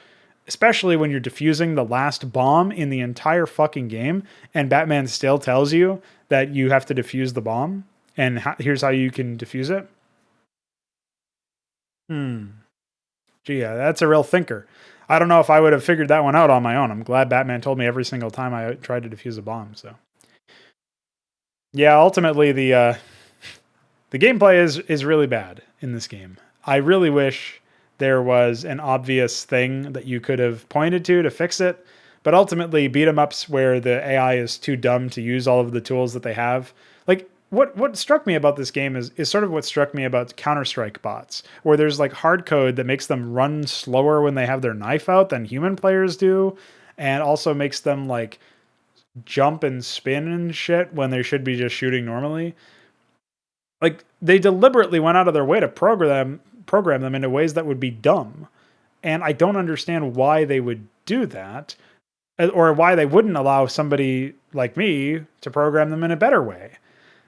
especially when you're defusing the last bomb in the entire fucking game and Batman still tells you that you have to defuse the bomb and here's how you can defuse it. Gee, yeah, that's a real thinker. I don't know if I would have figured that one out on my own. I'm glad Batman told me every single time I tried to defuse a bomb. So yeah, ultimately the gameplay is really bad in this game. I really wish there was an obvious thing that you could have pointed to fix it, but ultimately beat 'em ups where the AI is too dumb to use all of the tools that they have. Like what struck me about this game is sort of what struck me about Counter-Strike bots, where there's like hard code that makes them run slower when they have their knife out than human players do, and also makes them like jump and spin and shit when they should be just shooting normally. Like, they deliberately went out of their way to program them into ways that would be dumb. And I don't understand why they would do that, or why they wouldn't allow somebody like me to program them in a better way,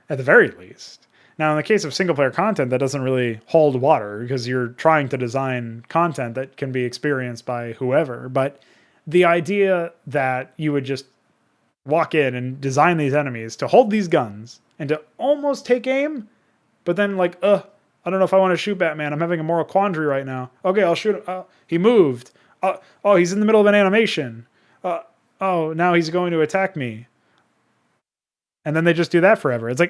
at the very least. Now, in the case of single-player content, that doesn't really hold water, because you're trying to design content that can be experienced by whoever. But the idea that you would just walk in and design these enemies to hold these guns and to almost take aim, but then like, I don't know if I want to shoot Batman. I'm having a moral quandary right now. Okay, I'll shoot him. He moved. He's in the middle of an animation. Now he's going to attack me. And then they just do that forever. It's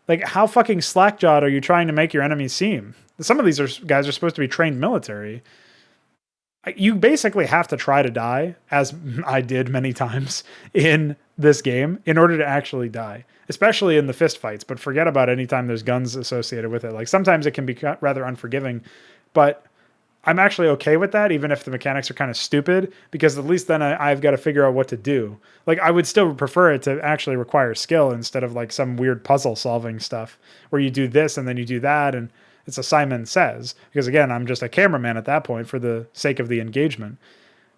like how fucking slack-jawed are you trying to make your enemies seem? Some of these guys are supposed to be trained military. You basically have to try to die, as I did many times in this game, in order to actually die, especially in the fist fights. But forget about any time there's guns associated with it. Like sometimes it can be rather unforgiving, but I'm actually okay with that, even if the mechanics are kind of stupid, because at least then I've got to figure out what to do. Like I would still prefer it to actually require skill instead of like some weird puzzle solving stuff where you do this and then you do that and it's a Simon Says, because again, I'm just a cameraman at that point for the sake of the engagement.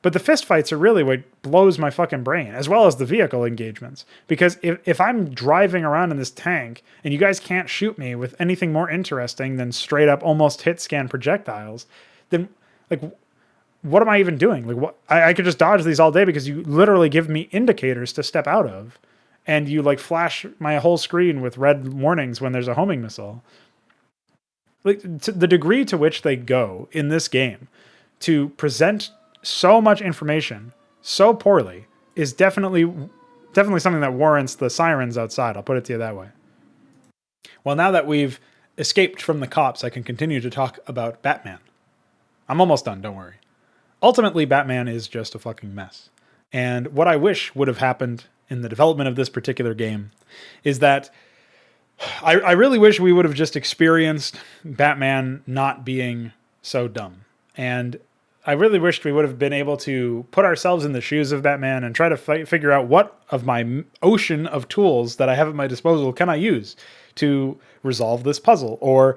But the fist fights are really what blows my fucking brain, as well as the vehicle engagements. Because if I'm driving around in this tank and you guys can't shoot me with anything more interesting than straight up almost hit scan projectiles, then like, what am I even doing? Like, what I could just dodge these all day because you literally give me indicators to step out of, and you like flash my whole screen with red warnings when there's a homing missile. like to the degree to which they go in this game to present so much information so poorly is definitely something that warrants the sirens outside. I'll put it to you that way. Well, now that we've escaped from the cops, I can continue to talk about Batman. I'm almost done, don't worry. Ultimately, Batman is just a fucking mess. And what I wish would have happened in the development of this particular game is that I really wish we would have just experienced Batman not being so dumb. And I really wished we would have been able to put ourselves in the shoes of Batman and try to figure out what of my ocean of tools that I have at my disposal can I use to resolve this puzzle or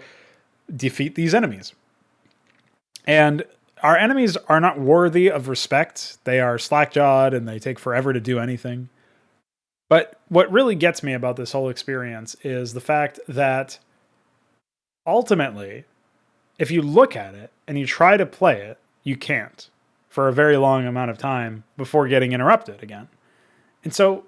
defeat these enemies. And our enemies are not worthy of respect. They are slack-jawed and they take forever to do anything. But what really gets me about this whole experience is the fact that ultimately, if you look at it and you try to play it, you can't for a very long amount of time before getting interrupted again. And so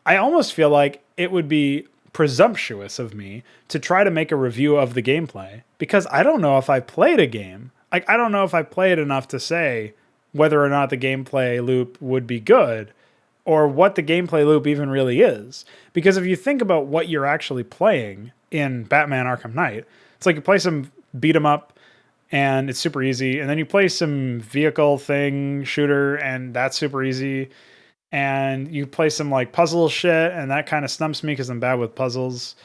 I almost feel like it would be presumptuous of me to try to make a review of the gameplay because I don't know if I played a game. Like, I don't know if I played enough to say whether or not the gameplay loop would be good or what the gameplay loop even really is. Because if you think about what you're actually playing in Batman Arkham Knight, it's like you play some beat 'em up and it's super easy. And then you play some vehicle thing shooter and that's super easy. And you play some like puzzle shit and that kind of stumps me because I'm bad with puzzles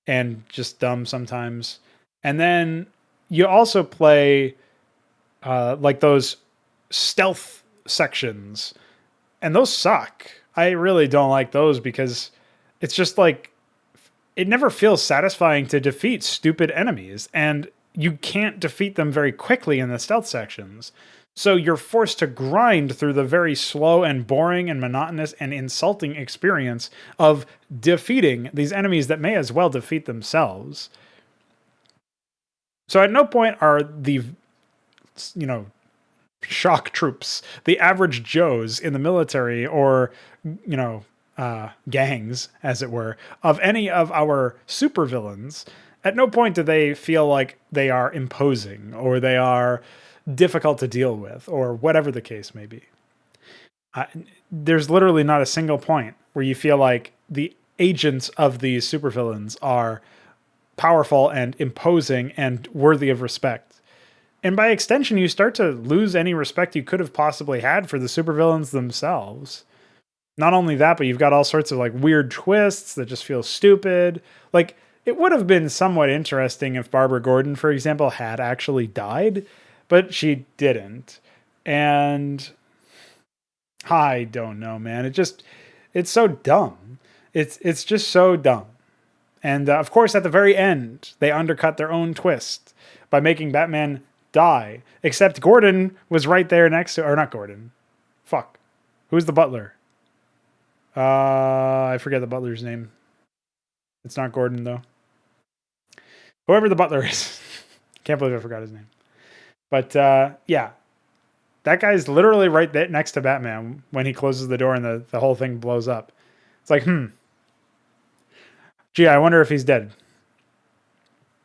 and just dumb sometimes. And then you also play like those stealth sections. And those suck. I really don't like those because it's just like, it never feels satisfying to defeat stupid enemies. And you can't defeat them very quickly in the stealth sections. So you're forced to grind through the very slow and boring and monotonous and insulting experience of defeating these enemies that may as well defeat themselves. So at no point are the, shock troops, the average Joes in the military or, gangs, as it were, of any of our supervillains, at no point do they feel like they are imposing or they are difficult to deal with or whatever the case may be. There's literally not a single point where you feel like the agents of these supervillains are powerful and imposing and worthy of respect. And by extension, you start to lose any respect you could have possibly had for the supervillains themselves. Not only that, but you've got all sorts of like weird twists that just feel stupid. Like, it would have been somewhat interesting if Barbara Gordon, for example, had actually died, but she didn't. And I don't know, man. It's so dumb. It's just so dumb. And of course, at the very end, they undercut their own twist by making Batman die. Except Gordon was right there next to, or not Gordon. Fuck. Who's the butler? I forget the butler's name. It's not Gordon, though. Whoever the butler is. Can't believe I forgot his name. But yeah. That guy's literally right there next to Batman when he closes the door and the whole thing blows up. It's like, Gee, I wonder if he's dead.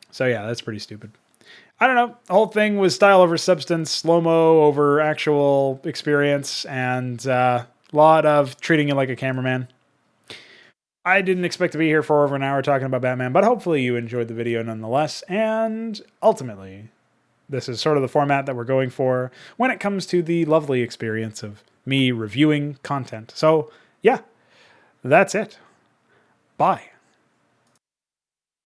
So yeah, that's pretty stupid. I don't know. The whole thing was style over substance, slow-mo over actual experience, and a lot of treating you like a cameraman. I didn't expect to be here for over an hour talking about Batman, but hopefully you enjoyed the video nonetheless. And ultimately, this is sort of the format that we're going for when it comes to the lovely experience of me reviewing content. So yeah, that's it. Bye.